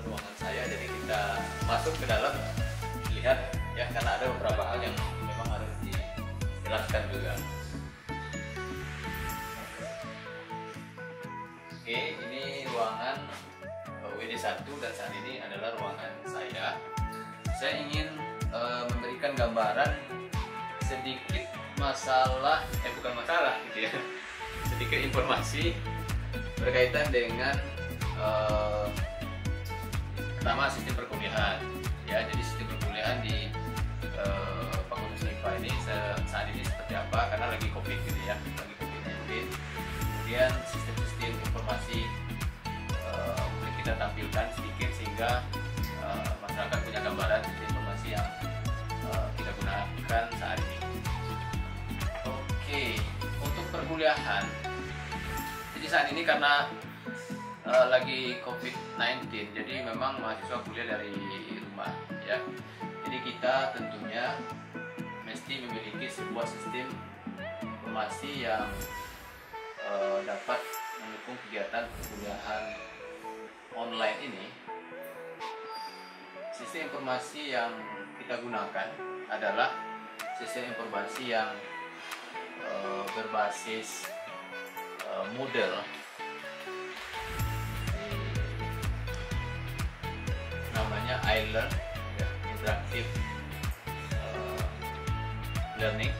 ruangan saya, jadi kita masuk ke dalam lihat ya, karena ada beberapa hal yang memang harus dijelaskan juga. Oke, ini ruangan WD1 dan saat ini adalah ruangan saya. Saya ingin memberikan gambaran sedikit masalah, bukan masalah gitu ya, sedikit informasi berkaitan dengan pertama sistem perkuliahan. Ya, jadi sistem perkuliahan di Fakultas MIPA ini saat ini seperti apa? Karena lagi COVID gitu ya, lagi COVID-19. Kemudian sistem informasi boleh kita tampilkan sedikit sehingga masyarakat punya gambaran sistem informasi yang kita gunakan saat ini. Oke, untuk perkuliahan, jadi saat ini karena lagi COVID-19, jadi memang mahasiswa kuliah dari rumah ya. Jadi kita tentunya mesti memiliki sebuah sistem informasi yang dapat mendukung kegiatan perkuliahan online ini. Sistem informasi yang kita gunakan adalah sistem informasi yang berbasis Moodle, namanya iLearn, ya, Interactive Learning.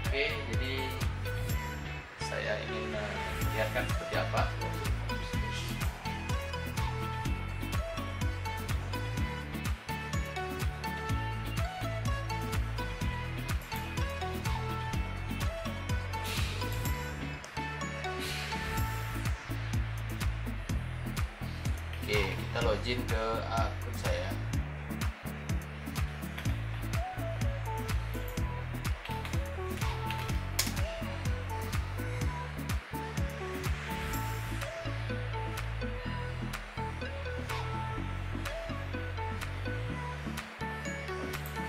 Oke, jadi saya ingin lihatkan seperti apa. Oke, kita login ke akun saya.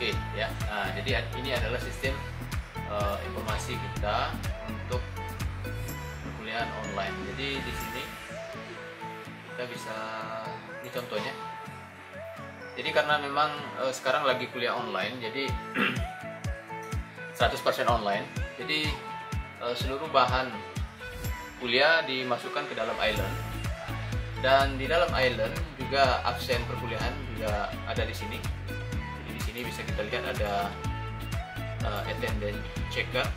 Oke ya, nah jadi ini adalah sistem informasi kita untuk perkuliahan online. Jadi di sini kita bisa, ini contohnya. Jadi karena memang sekarang lagi kuliah online, jadi 100% online. Jadi seluruh bahan kuliah dimasukkan ke dalam iLearn, dan di dalam iLearn juga absen perkuliahan juga ada di sini. Jadi di Ini bisa kita lihat ada attendance checker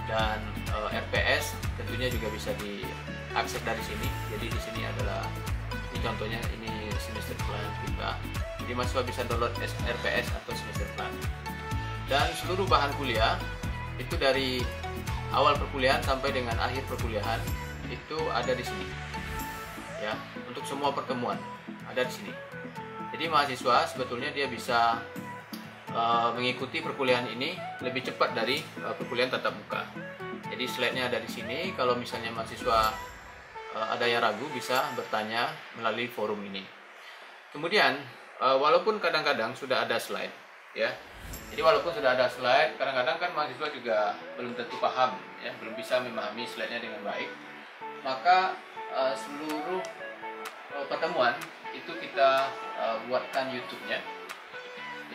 dan RPS tentunya juga bisa diakses dari sini. Jadi di sini adalah ini contohnya, ini semester plan kita. Jadi mahasiswa bisa download RPS atau semester plan. Dan seluruh bahan kuliah itu dari awal perkuliahan sampai dengan akhir perkuliahan itu ada di sini. Ya, untuk semua pertemuan ada di sini. Jadi mahasiswa sebetulnya dia bisa mengikuti perkuliahan ini lebih cepat dari perkuliahan tatap muka. Jadi slide-nya ada di sini. Kalau misalnya mahasiswa ada yang ragu bisa bertanya melalui forum ini. Kemudian walaupun kadang-kadang sudah ada slide, ya. Jadi walaupun sudah ada slide, kadang-kadang kan mahasiswa juga belum tentu paham, ya, belum bisa memahami slide-nya dengan baik. Maka seluruh pertemuan itu kita buatkan YouTube-nya.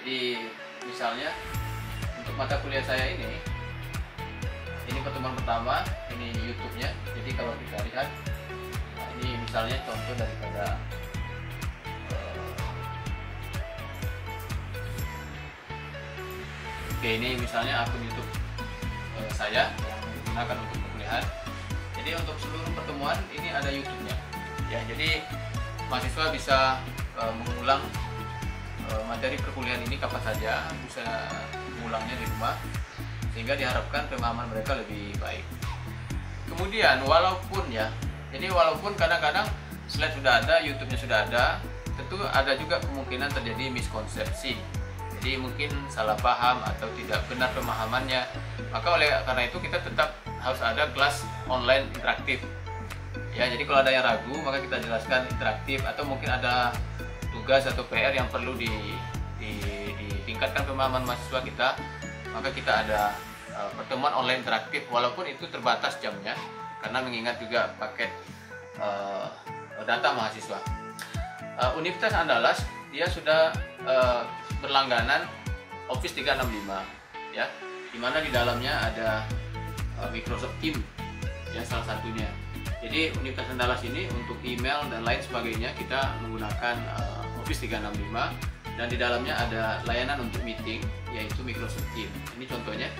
Jadi misalnya untuk mata kuliah saya ini pertemuan pertama, ini YouTube-nya. Jadi kalau kita lihat, ini misalnya contoh daripada oke, ini misalnya akun YouTube saya yang digunakan untuk perkuliahan. Jadi untuk seluruh pertemuan ini ada YouTube-nya. Ya, jadi mahasiswa bisa mengulang materi perkuliahan ini kapan saja, bisa mengulangnya di rumah, sehingga diharapkan pemahaman mereka lebih baik. Kemudian walaupun kadang-kadang slide sudah ada, YouTube-nya sudah ada, tentu ada juga kemungkinan terjadi miskonsepsi. Jadi mungkin salah paham atau tidak benar pemahamannya. Maka karena itu kita tetap harus ada kelas online interaktif. Ya, jadi kalau ada yang ragu maka kita jelaskan interaktif, atau mungkin ada tugas atau PR yang perlu ditingkatkan pemahaman mahasiswa kita, maka kita ada pertemuan online interaktif walaupun itu terbatas jamnya karena mengingat juga paket data mahasiswa. Universitas Andalas dia sudah berlangganan Office 365, ya, dimana di dalamnya ada Microsoft Teams, ya, salah satunya. Jadi Universitas Andalas ini untuk email dan lain sebagainya kita menggunakan Office 365, dan di dalamnya ada layanan untuk meeting yaitu Microsoft Teams. Ini contohnya.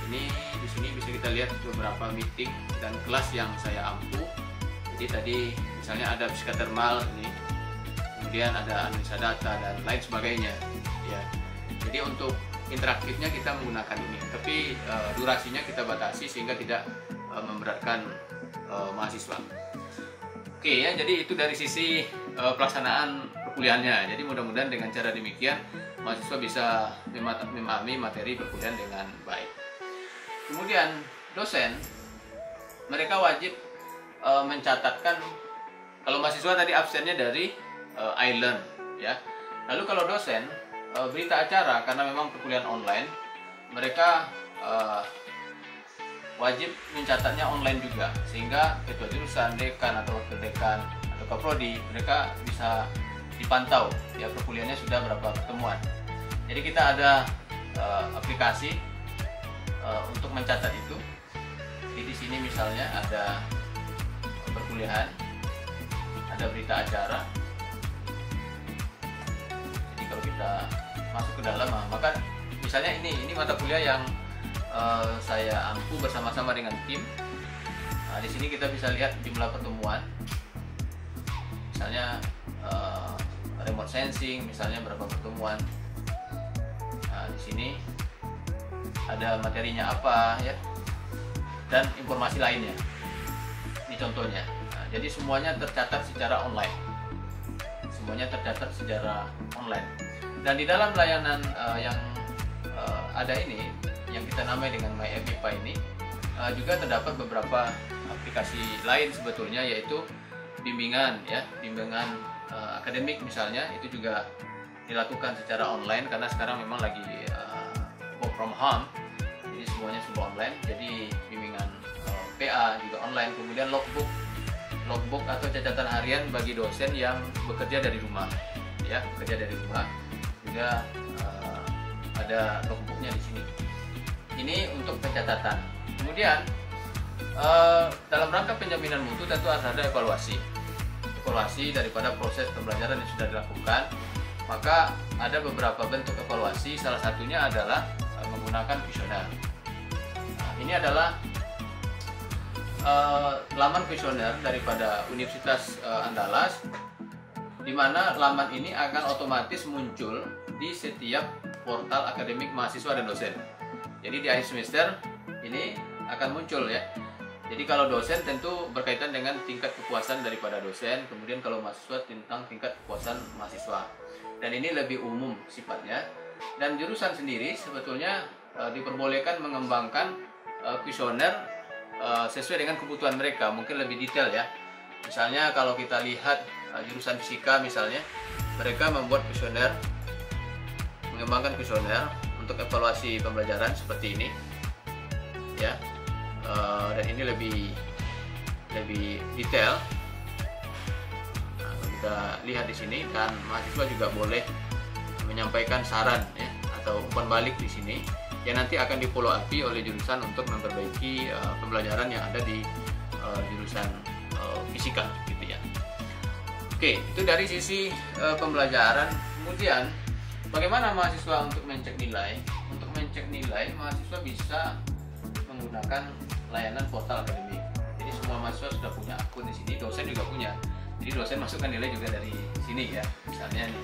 Ini di sini bisa kita lihat beberapa meeting dan kelas yang saya ampu. Jadi tadi misalnya ada fisika termal ini, kemudian ada analisa data dan lain sebagainya, ya. Jadi untuk interaktifnya kita menggunakan ini, tapi durasinya kita batasi sehingga tidak memberatkan mahasiswa. Oke, ya, jadi itu dari sisi pelaksanaan perkuliahannya. Jadi mudah-mudahan dengan cara demikian mahasiswa bisa memahami materi perkuliahan dengan baik. Kemudian dosen, mereka wajib mencatatkan, kalau mahasiswa tadi absennya dari iLearn, ya. Lalu kalau dosen berita acara, karena memang perkuliahan online, mereka wajib mencatatnya online juga, sehingga ketua jurusan, dekan atau wakil dekan atau kaprodi mereka bisa dipantau, ya, perkuliahannya sudah berapa pertemuan. Jadi kita ada aplikasi untuk mencatat itu. Jadi di sini misalnya ada perkuliahan, ada berita acara. Jadi kalau kita masuk ke dalam, maka misalnya ini mata kuliah yang saya ampu bersama-sama dengan tim. Nah, di sini kita bisa lihat jumlah pertemuan. Misalnya remote sensing, misalnya berapa pertemuan. Nah, di sini ada materinya apa, ya, dan informasi lainnya. Ini contohnya. Nah, jadi semuanya tercatat secara online. Semuanya tercatat secara online. Dan di dalam layanan yang ada ini, yang kita namai dengan MyFMIPA ini, juga terdapat beberapa aplikasi lain sebetulnya, yaitu bimbingan, ya, bimbingan akademik misalnya, itu juga dilakukan secara online karena sekarang memang lagi work from home, jadi semuanya serba online. Jadi bimbingan PA juga online. Kemudian logbook atau catatan harian bagi dosen yang bekerja dari rumah, ya, bekerja dari rumah juga ada logbooknya di sini. Ini untuk pencatatan. Kemudian dalam rangka penjaminan mutu tentu harus ada evaluasi daripada proses pembelajaran yang sudah dilakukan. maka ada beberapa bentuk evaluasi. Salah satunya adalah menggunakan kuesioner. Nah, ini adalah laman kuesioner daripada Universitas Andalas, di mana laman ini akan otomatis muncul di setiap portal akademik mahasiswa dan dosen. Jadi di akhir semester ini akan muncul ya. Jadi kalau dosen tentu berkaitan dengan tingkat kepuasan daripada dosen, kemudian kalau mahasiswa tentang tingkat kepuasan mahasiswa. Dan ini lebih umum sifatnya. Dan jurusan sendiri sebetulnya diperbolehkan mengembangkan kuesioner sesuai dengan kebutuhan mereka, mungkin lebih detail ya. Misalnya kalau kita lihat jurusan fisika misalnya, mereka membuat kuesioner, mengembangkan kuesioner untuk evaluasi pembelajaran seperti ini ya. Dan ini lebih detail. Nah, kita lihat di sini, dan mahasiswa juga boleh menyampaikan saran ya, atau umpan balik di sini yang nanti akan di follow up oleh jurusan untuk memperbaiki pembelajaran yang ada di jurusan fisika gitu ya. Oke, itu dari sisi pembelajaran. Kemudian bagaimana mahasiswa untuk mencek nilai? Untuk mencek nilai, mahasiswa bisa menggunakan layanan portal akademik. Jadi semua mahasiswa sudah punya akun di sini, dosen juga punya. Jadi dosen masukkan nilai juga dari sini ya. Misalnya nih,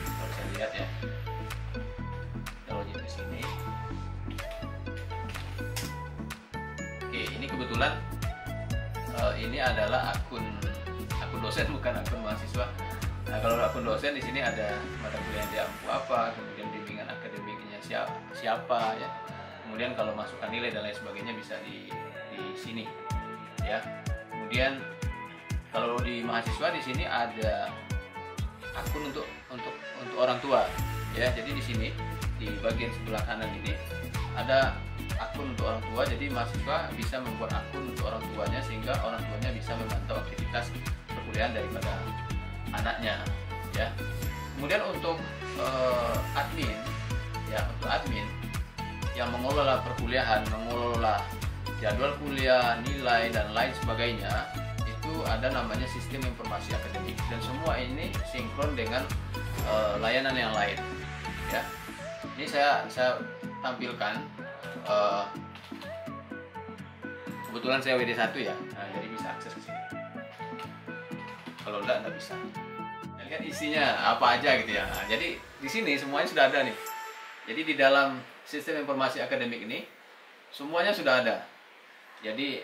kalau saya lihat ya, kalau di sini. Oke, ini kebetulan ini adalah akun dosen, bukan akun mahasiswa. Nah, kalau akun dosen di sini ada mata kuliah yang diampu apa, kemudian bimbingan akademiknya siapa ya. Kemudian kalau masukkan nilai dan lain sebagainya bisa di sini ya. Kemudian kalau di mahasiswa di sini ada akun untuk orang tua ya. Jadi di sini di bagian sebelah kanan ini ada akun untuk orang tua. Jadi mahasiswa bisa membuat akun untuk orang tuanya sehingga orang tuanya bisa memantau aktivitas perkuliahan daripada anaknya ya. Kemudian untuk admin ya, untuk admin yang mengelola perkuliahan, mengelola jadwal kuliah, nilai dan lain sebagainya, itu ada namanya sistem informasi akademik, dan semua ini sinkron dengan layanan yang lain ya. Ini saya tampilkan, kebetulan saya WD1 ya, nah, jadi bisa akses ke sini. Kalau enggak bisa. Lihat isinya apa aja gitu ya. Nah, jadi di sini semuanya sudah ada nih. Jadi di dalam sistem informasi akademik ini semuanya sudah ada. Jadi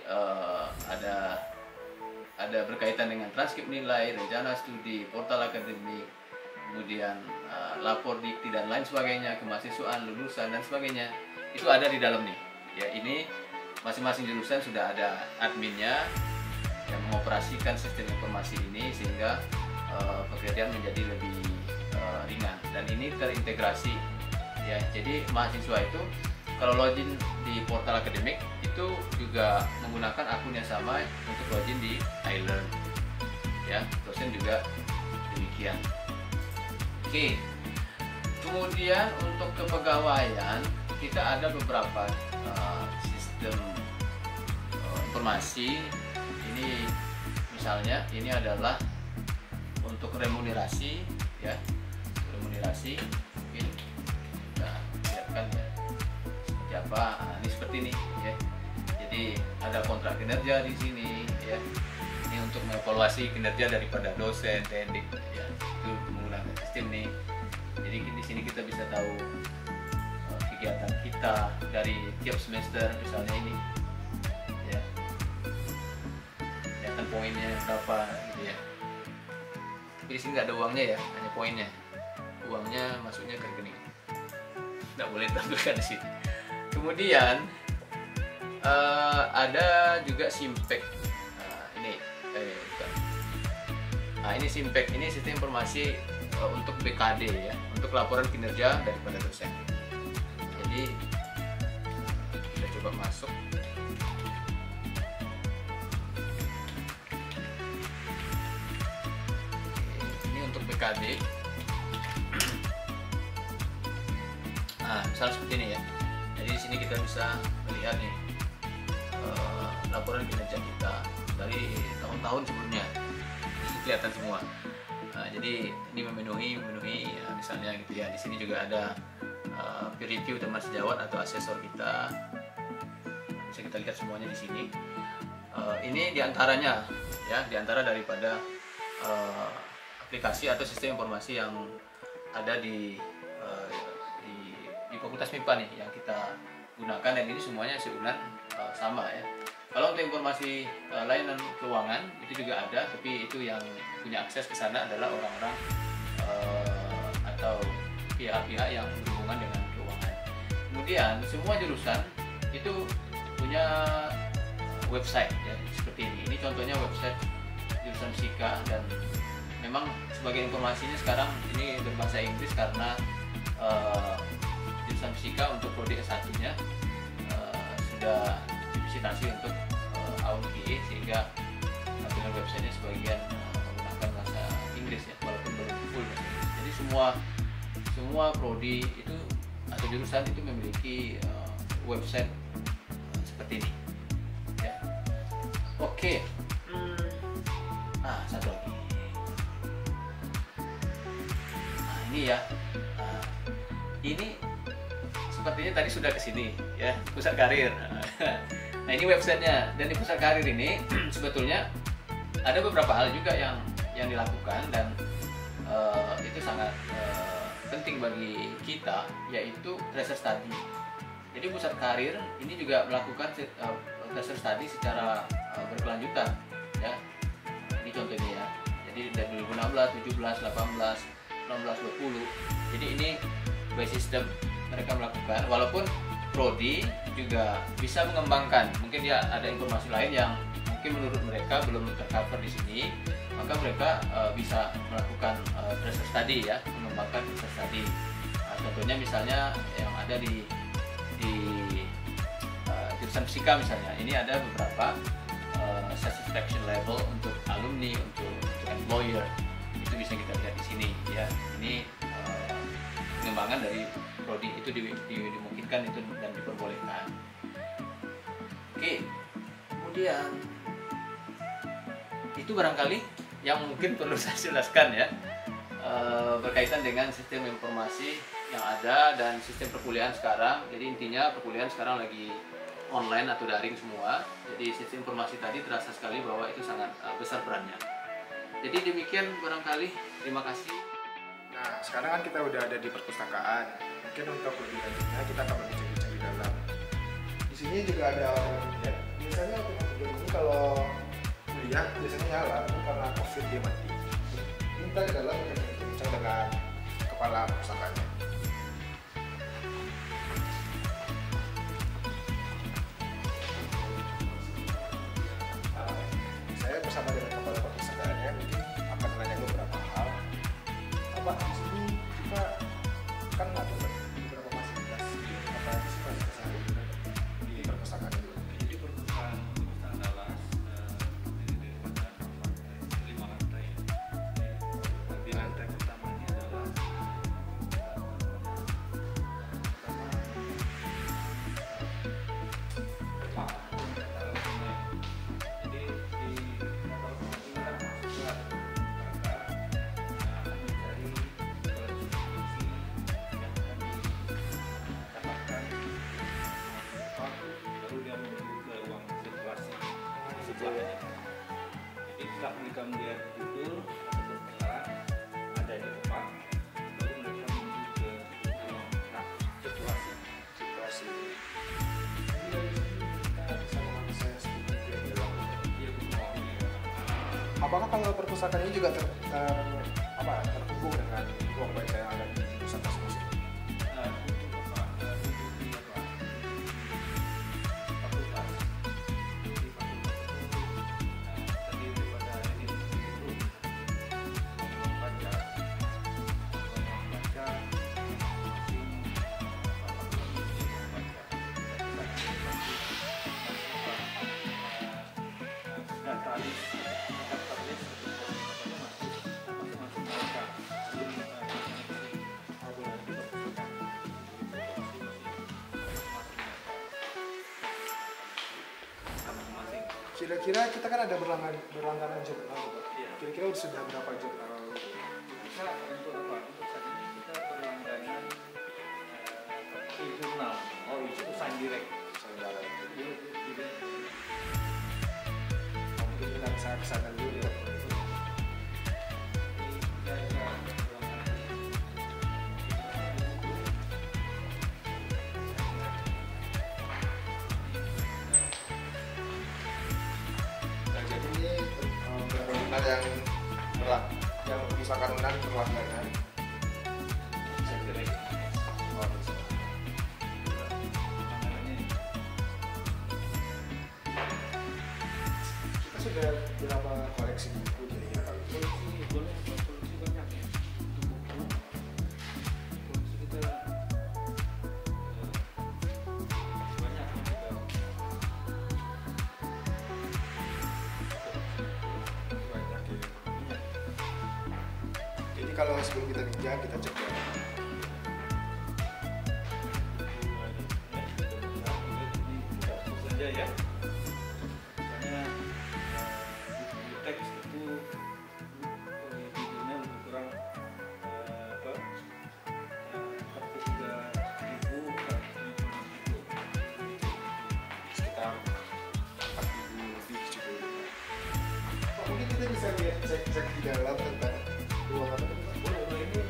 ada berkaitan dengan transkrip nilai, rencana studi, portal akademik, kemudian lapor dikti dan lain sebagainya, kemahasiswaan, lulusan dan sebagainya. Itu ada di dalam nih. Ya, ini masing-masing jurusan sudah ada adminnya yang mengoperasikan sistem informasi ini sehingga pekerjaan menjadi lebih ringan, dan ini terintegrasi ya. Jadi mahasiswa itu kalau login di portal akademik itu juga menggunakan akun yang sama untuk login di iLearn ya. Dosen juga demikian. Oke, kemudian untuk kepegawaian kita ada beberapa sistem informasi. Ini misalnya ini adalah untuk remunerasi ya, remunerasi mungkin nah, lihatkan ya seperti apa. Nah, ini seperti ini ya. Jadi ada kontrak kinerja di sini ya. Ini untuk mengevaluasi kinerja daripada dosen, teknik ya. Itu menggunakan sistem ini. Jadi di sini kita bisa tahu kegiatan kita dari tiap semester, misalnya ini ya. Kelihatan poinnya berapa gitu ya. Tapi di sini nggak ada uangnya ya, hanya poinnya. Uangnya masuknya ke rekening. Nggak boleh ditampilkan di sini. Kemudian ada juga Simpek. Ini Simpek, ini sistem informasi untuk BKD ya, untuk laporan kinerja daripada dosen. Jadi kita coba masuk. Ini untuk BKD. Nah, misalnya seperti ini ya. Jadi di sini kita bisa melihat nih laporan kinerja kita dari tahun-tahun sebelumnya. Kelihatan semua. Nah, jadi ini memenuhi ya, misalnya gitu ya. Di sini juga ada peer review teman sejawat atau asesor kita, bisa kita lihat semuanya di sini. Ini diantaranya ya, diantara daripada aplikasi atau sistem informasi yang ada di Fakultas MIPA nih yang kita gunakan, dan ini semuanya sebulan sama ya. Kalau untuk informasi layanan keuangan itu juga ada, tapi itu yang punya akses ke sana adalah orang-orang atau pihak-pihak yang berhubungan dengan keuangan. Kemudian semua jurusan itu punya website ya, seperti ini. Ini contohnya website jurusan Fisika, dan memang sebagai informasinya sekarang ini berbahasa Inggris karena jurusan Fisika untuk prodi S1-nya sudah divisitasi untuk AUN-PE, sehingga dengan websitenya sebagian menggunakan bahasa Inggris ya, walaupun belum full bahasa Inggris. Jadi semua prodi itu atau jurusan itu memiliki website seperti ini ya. Oke. Satu lagi. Ini ya. Ini sepertinya tadi sudah kesini ya, pusat karir. Nah ini websitenya, dan di pusat karir ini sebetulnya ada beberapa hal juga yang dilakukan, dan itu sangat penting bagi kita, yaitu tracer study. Jadi pusat karir ini juga melakukan tracer study secara berkelanjutan ya. Ini contohnya ya. Jadi dari 2016, 17, 18, 19, 20. Jadi ini by system mereka melakukan, walaupun prodi juga bisa mengembangkan. Mungkin dia ada informasi lain yang mungkin menurut mereka belum tercover di sini, maka mereka bisa melakukan tracer study ya, mengembangkan tracer study. Contohnya misalnya yang ada di jurusan Fisika misalnya, ini ada beberapa satisfaction level untuk alumni, untuk employer, itu bisa kita lihat di sini ya. Ini pengembangan dari prodi itu dimungkinkan itu dan diperbolehkan. Oke, kemudian itu barangkali yang mungkin perlu saya jelaskan ya, berkaitan dengan sistem informasi yang ada dan sistem perkuliahan sekarang. Jadi intinya perkuliahan sekarang lagi online atau daring semua. Jadi sistem informasi tadi terasa sekali bahwa itu sangat besar perannya. Jadi demikian barangkali. Terima kasih.
Nah, sekarang kan kita udah ada di perpustakaan. Mungkin untuk lebih lanjutnya kita akan berbincang di dalam. Di sini juga ada ya. Biasanya untuk ini kalau kuliah biasanya nyala, karena COVID dia mati. Ini kita di dalam berbincang dengan kepala perpustakaannya. Saya bersama dengan kepala perpustakaannya mungkin akan menanya beberapa hal. Pak, di sini kita kan ada beberapa fasilitas apa sih fasilitas di perpustakaan itu?
Jadi perpustakaan adalah terdiri daripada 5 lantai. Di lantai pertama ini adalah jadi setelah mereka melihat judul atau penjelasan ada di depan, baru mereka menuju ke situasi.
Kita bisa mengakses buku yang dalam. Apakah kalau perpustakaan ini juga terhubung dengan ruang baca yang ada di jurusan masing-masing? Kira-kira kita kan ada berlangganan jurnal, Pak. Kira-kira sudah berapa jurnal?
Kita untuk apa? Untuk saat ini kita
kesana dulu ya. Nah, jadi ini bangunan yang misalkan bangunan berlangganan. Sudah berapa koleksi buku jadi kali ini?
Koleksi banyak ya. Buku koleksi kita banyak juga.
Banyak ya. Jadi kalau sebelum kita pinjam kita cek ya.
Saja ya. Misalnya teks itu judulnya lebih kurang 43.000
Sekitar 4.000 lebih juga. Oh, mungkin kita bisa lihat cek di dalam tentang ruangan apa itu, Pak?
boleh ini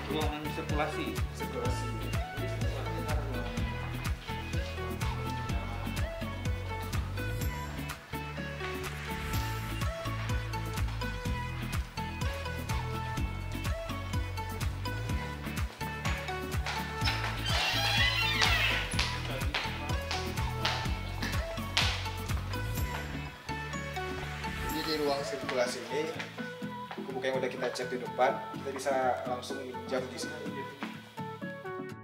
ruangan sirkulasi.
Sirkulasi.
Jadi sirkulasi kan ruangan
Jadi di ruang sirkulasi ini buku yang udah kita cek di depan kita bisa langsung minjam di sini.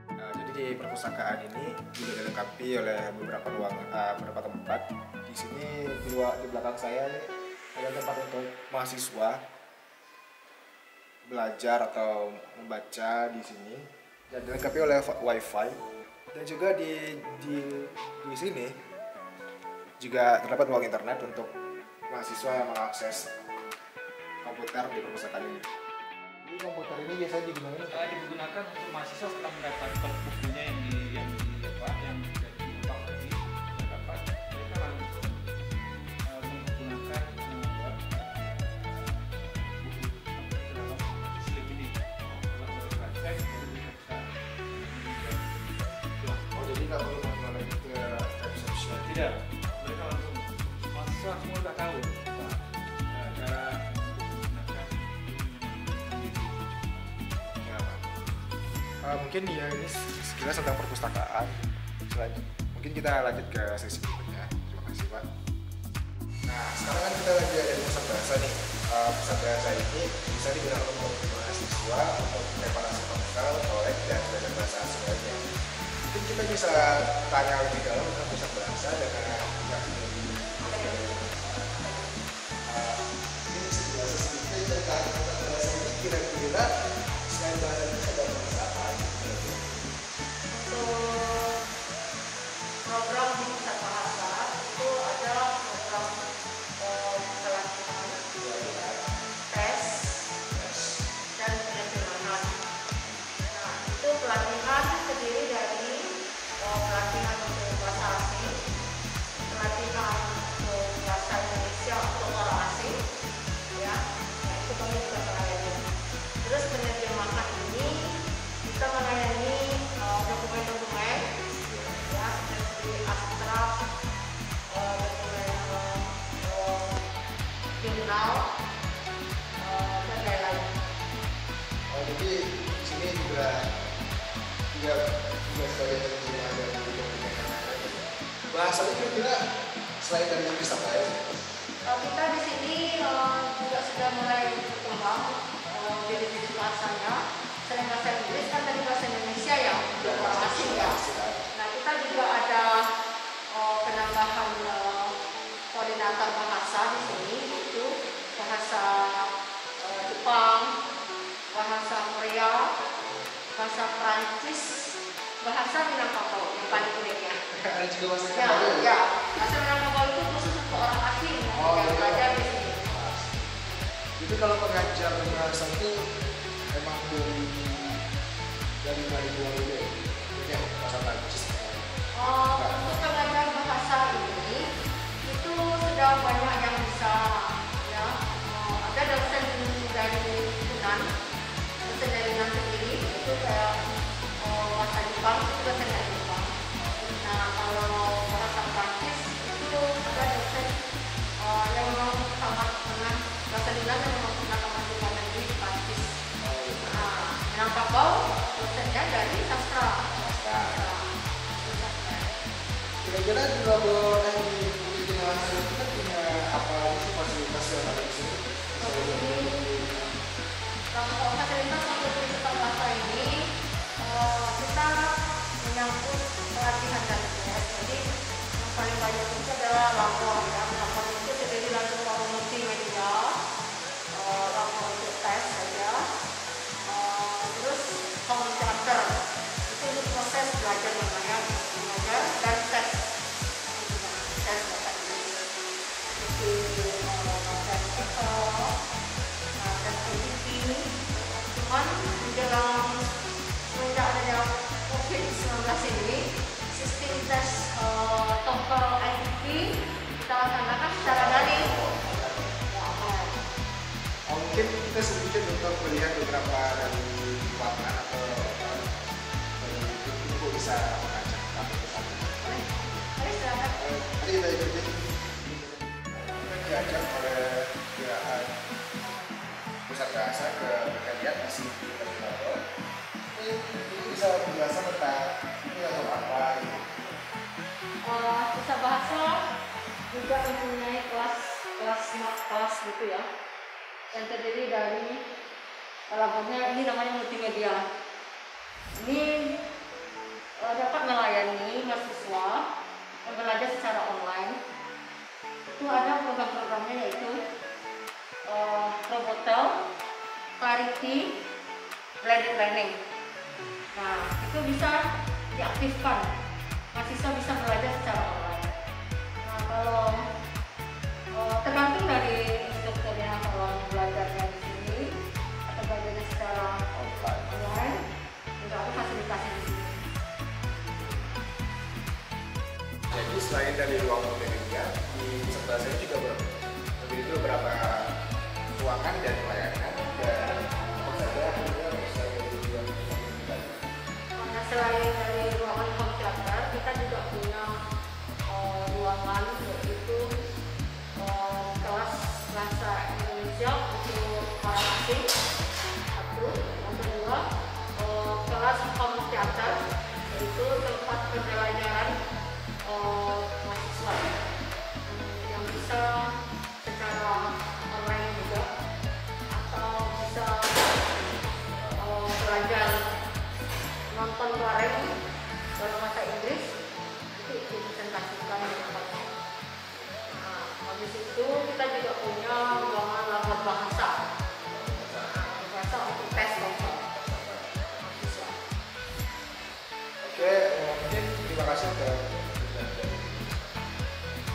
Nah, jadi di perpustakaan ini juga dilengkapi oleh beberapa beberapa tempat. Di sini di belakang saya nih ada tempat untuk mahasiswa belajar atau membaca di sini dan dilengkapi oleh wifi dan juga di sini juga terdapat ruang internet untuk mahasiswa yang mengakses komputer di perpustakaan ini. Jadi komputer ini biasanya
digunakan untuk mahasiswa setelah mendapatkan bukunya yang tidak diulang lagi dapat mereka langsung menggunakan buku dalam slip ini setelah mereka cek baru mereka bisa
Oh, jadi nggak perlu manual lagi ke reception.
tidak mereka langsung mahasiswa semua udah tahu cara menggunakan
Ya, Pak. Mungkin ya ini sekilas tentang perpustakaan. Mungkin kita lanjut ke sesi berikutnya. Terima kasih, Pak. Nah, sekarang kan kita lagi ada di pusat bahasa nih. Pusat bahasa ini bisa digunakan untuk mahasiswa untuk preparasi ponsel, kolek, dan belajar bahasa asing lainnya. Mungkin kita bisa tanya lebih dalam tentang pusat bahasa dengan yang dari ini sekilas sedikit tentang pusat bahasa ini kira-kira selain bahasa Indonesia ada bahasa apa?
Untuk program di pusat bahasa itu ada program pelatihan, tes, dan penerjemahan. Nah, itu pelatihan terdiri dari pelatihan untuk bahasa asing, pelatihan untuk bahasa Indonesia untuk orang asing, ya, nah, itu kami juga melayani. Terus penerjemahan ini kita melayani dokumen-dokumen, ya, seperti abstrak, dokumen jurnal, dan lain-lain.
Oh, jadi di sini juga sebagai terjemahan dari dokumen yang ada. Bahasanya kira-kira selain dari Inggris apa ya?
Kita di sini juga sudah mulai berkembang jenis bahasanya. Selain bahasa Inggris kan tadi bahasa Indonesia ya untuk orang asing ya. Nah, kita juga ada penambahan koordinator bahasa di sini, itu bahasa Jepang, bahasa Korea, bahasa Prancis, bahasa Minangkabau yang paling uniknya.
Ada juga bahasa
Ya,
Korea.
ya. Bahasa Minangkabau itu khusus untuk orang asing yang belajar di sini.
Jadi kalau pengajar bahasa itu emang dari luar itu ya, bahasa Prancis.
Untuk pengajar bahasa ini itu sudah banyak yang bisa Nah, Kakao dosennya dari sastra.
Kira-kira di labor yang di mahasiswa kita punya apa sih fasilitas yang ada di sini?
Kalau fasilitas untuk digital bahasa ini kita menyangkut pelatihan dan tes. Jadi yang paling banyak itu adalah lapor. Ya. Lapor itu terdiri dari lapor multimedia, lapor untuk tes saja, terus home theater. Itu untuk proses belajar namanya, belajar dan tes. Tes bahasa Inggris. Seperti tes TOEFL, tes editing. Cuman menjelang semenjak adanya COVID-19 ini, sistem tes TOEFL ITP kita laksanakan secara daring.
Mungkin kita sedikit untuk melihat beberapa dari lapangan atau ibu bisa mengajak kami ke sana.
Mari silakan.
Tadi kita ikutin. Kita diajak oleh pihak pusat bahasa ke Berkadiat di sini terlalu. Ini bisa menjelaskan tentang ini atau apa gitu.
Pusat bahasa juga mempunyai kelas gitu ya, yang terdiri dari labornya ini namanya multimedia. Ini dapat melayani mahasiswa yang belajar secara online. Itu ada program-programnya yaitu Robotel, Clarity, Blended Learning. Nah, itu bisa diaktifkan. Mahasiswa bisa belajar secara online. Nah, kalau tergantung dari instrukturnya, kalau belajarnya di sini atau belajarnya secara online, juga ada fasilitasnya di sini.
Jadi selain dari ruang multimedia, di sebelah saya juga memiliki beberapa ruangan dan layanan dan apa saja juga bisa dilakukan.
Nah, selain dari ruangan home theater, kita juga punya ruangan yaitu kelas bahasa Indonesia untuk orang asing. Satu, yang kedua kelas home theater yaitu tempat pembelajaran mahasiswa yang bisa secara online juga atau bisa belajar nonton bareng dalam bahasa Inggris itu dipresentasikan di tempatnya. Nah, habis itu kita juga punya ruangan labor bahasa. Bahasa untuk tes TOEFL mahasiswa.
Oke, mungkin terima kasih untuk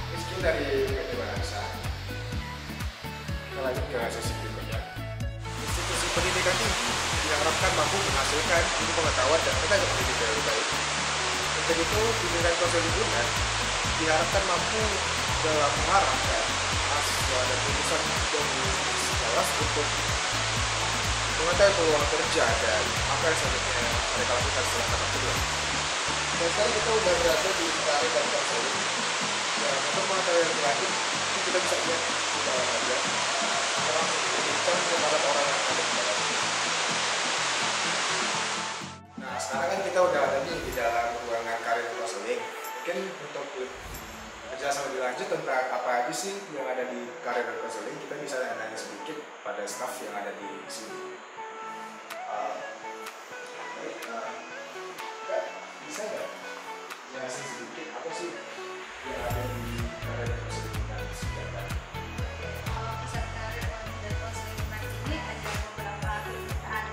Rizky dari PT Bahasa. Kita lanjut ke sesi berikutnya. Institusi pendidikan tinggi diharapkan mampu menghasilkan ilmu pengetahuan dan tenaga pendidik yang lebih baik. Untuk itu, pendidikan proses lingkungan diharapkan mampu dalam mengarahkan mahasiswa dan lulusan dari kelas untuk mengetahui peluang kerja dan apa yang selanjutnya mereka lakukan setelah tamat kuliah. Dan sekarang kita sudah berada di karir dan konseling. Dan untuk mengetahui yang terakhir, ini kita bisa lihat di dalam aja orang berbincang kepada orang yang ada di dalam. Nah, sekarang kan kita udah ada nih di dalam ruangan karir konseling. Mungkin untuk penjelasan lebih lanjut tentang apa aja sih yang ada di karir konseling, kita bisa nanya sedikit pada staf yang ada di sini. Bisa nggak jelasin sedikit apa sih yang ada di karir konseling dan sejarah?
Pusat karir dan konseling ini ada beberapa kegiatan.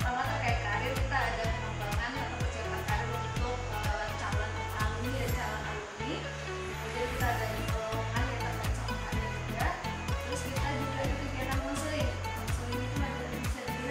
Pertama terkait karir, kita ada pengembangan atau persiapan karir untuk calon alumni dan calon alumni. Kemudian kita ada lowongan yang terkait sama karir juga. Terus kita juga ada kegiatan konseling. Konseling itu bisa dilihat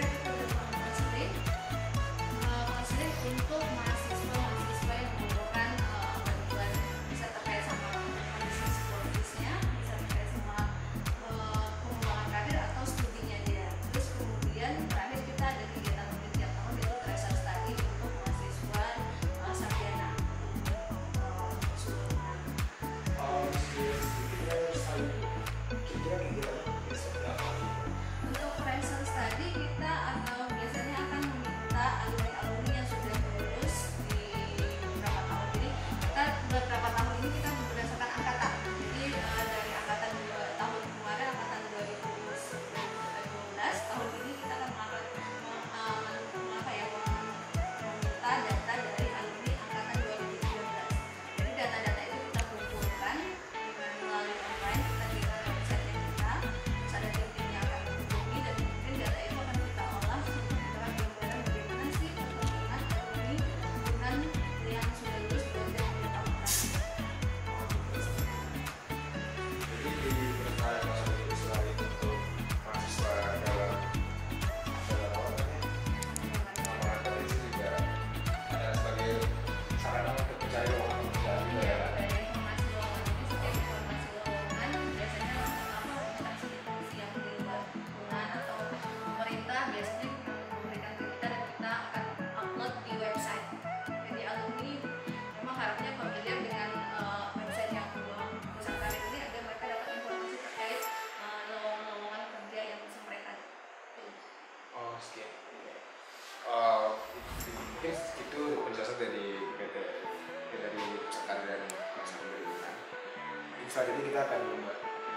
bisa jadi kita akan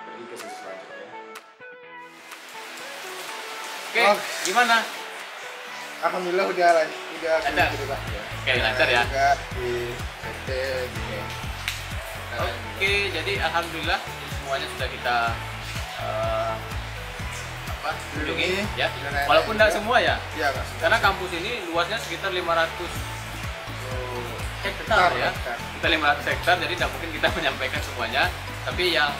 pergi ke sesi selanjutnya.
Oke, gimana?
Alhamdulillah udah
Lancar?
gitu, Pak.
Oke, lancar ya.
Juga di PT gitu.
Oke, jadi alhamdulillah semuanya sudah kita kunjungi ya. Walaupun tidak semua ya.
Iya, Mas.
Karena kampus ini luasnya sekitar 500 hektar ya. Kita 500 hektar, jadi tidak mungkin kita menyampaikan semuanya. Tapi yang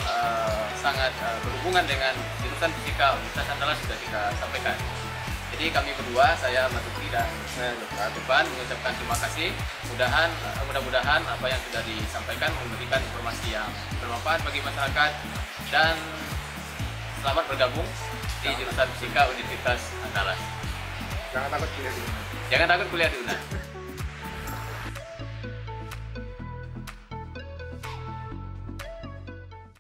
sangat berhubungan dengan jurusan fisika Universitas Andalas sudah kita sampaikan. Jadi kami berdua, saya Matuki dan saya Depan mengucapkan terima kasih. Mudah-mudahan apa yang sudah disampaikan memberikan informasi yang bermanfaat bagi masyarakat, dan selamat bergabung di jurusan fisika Universitas Andalas.
Jangan takut kuliah di UNA.
Jangan takut kuliah di UNA.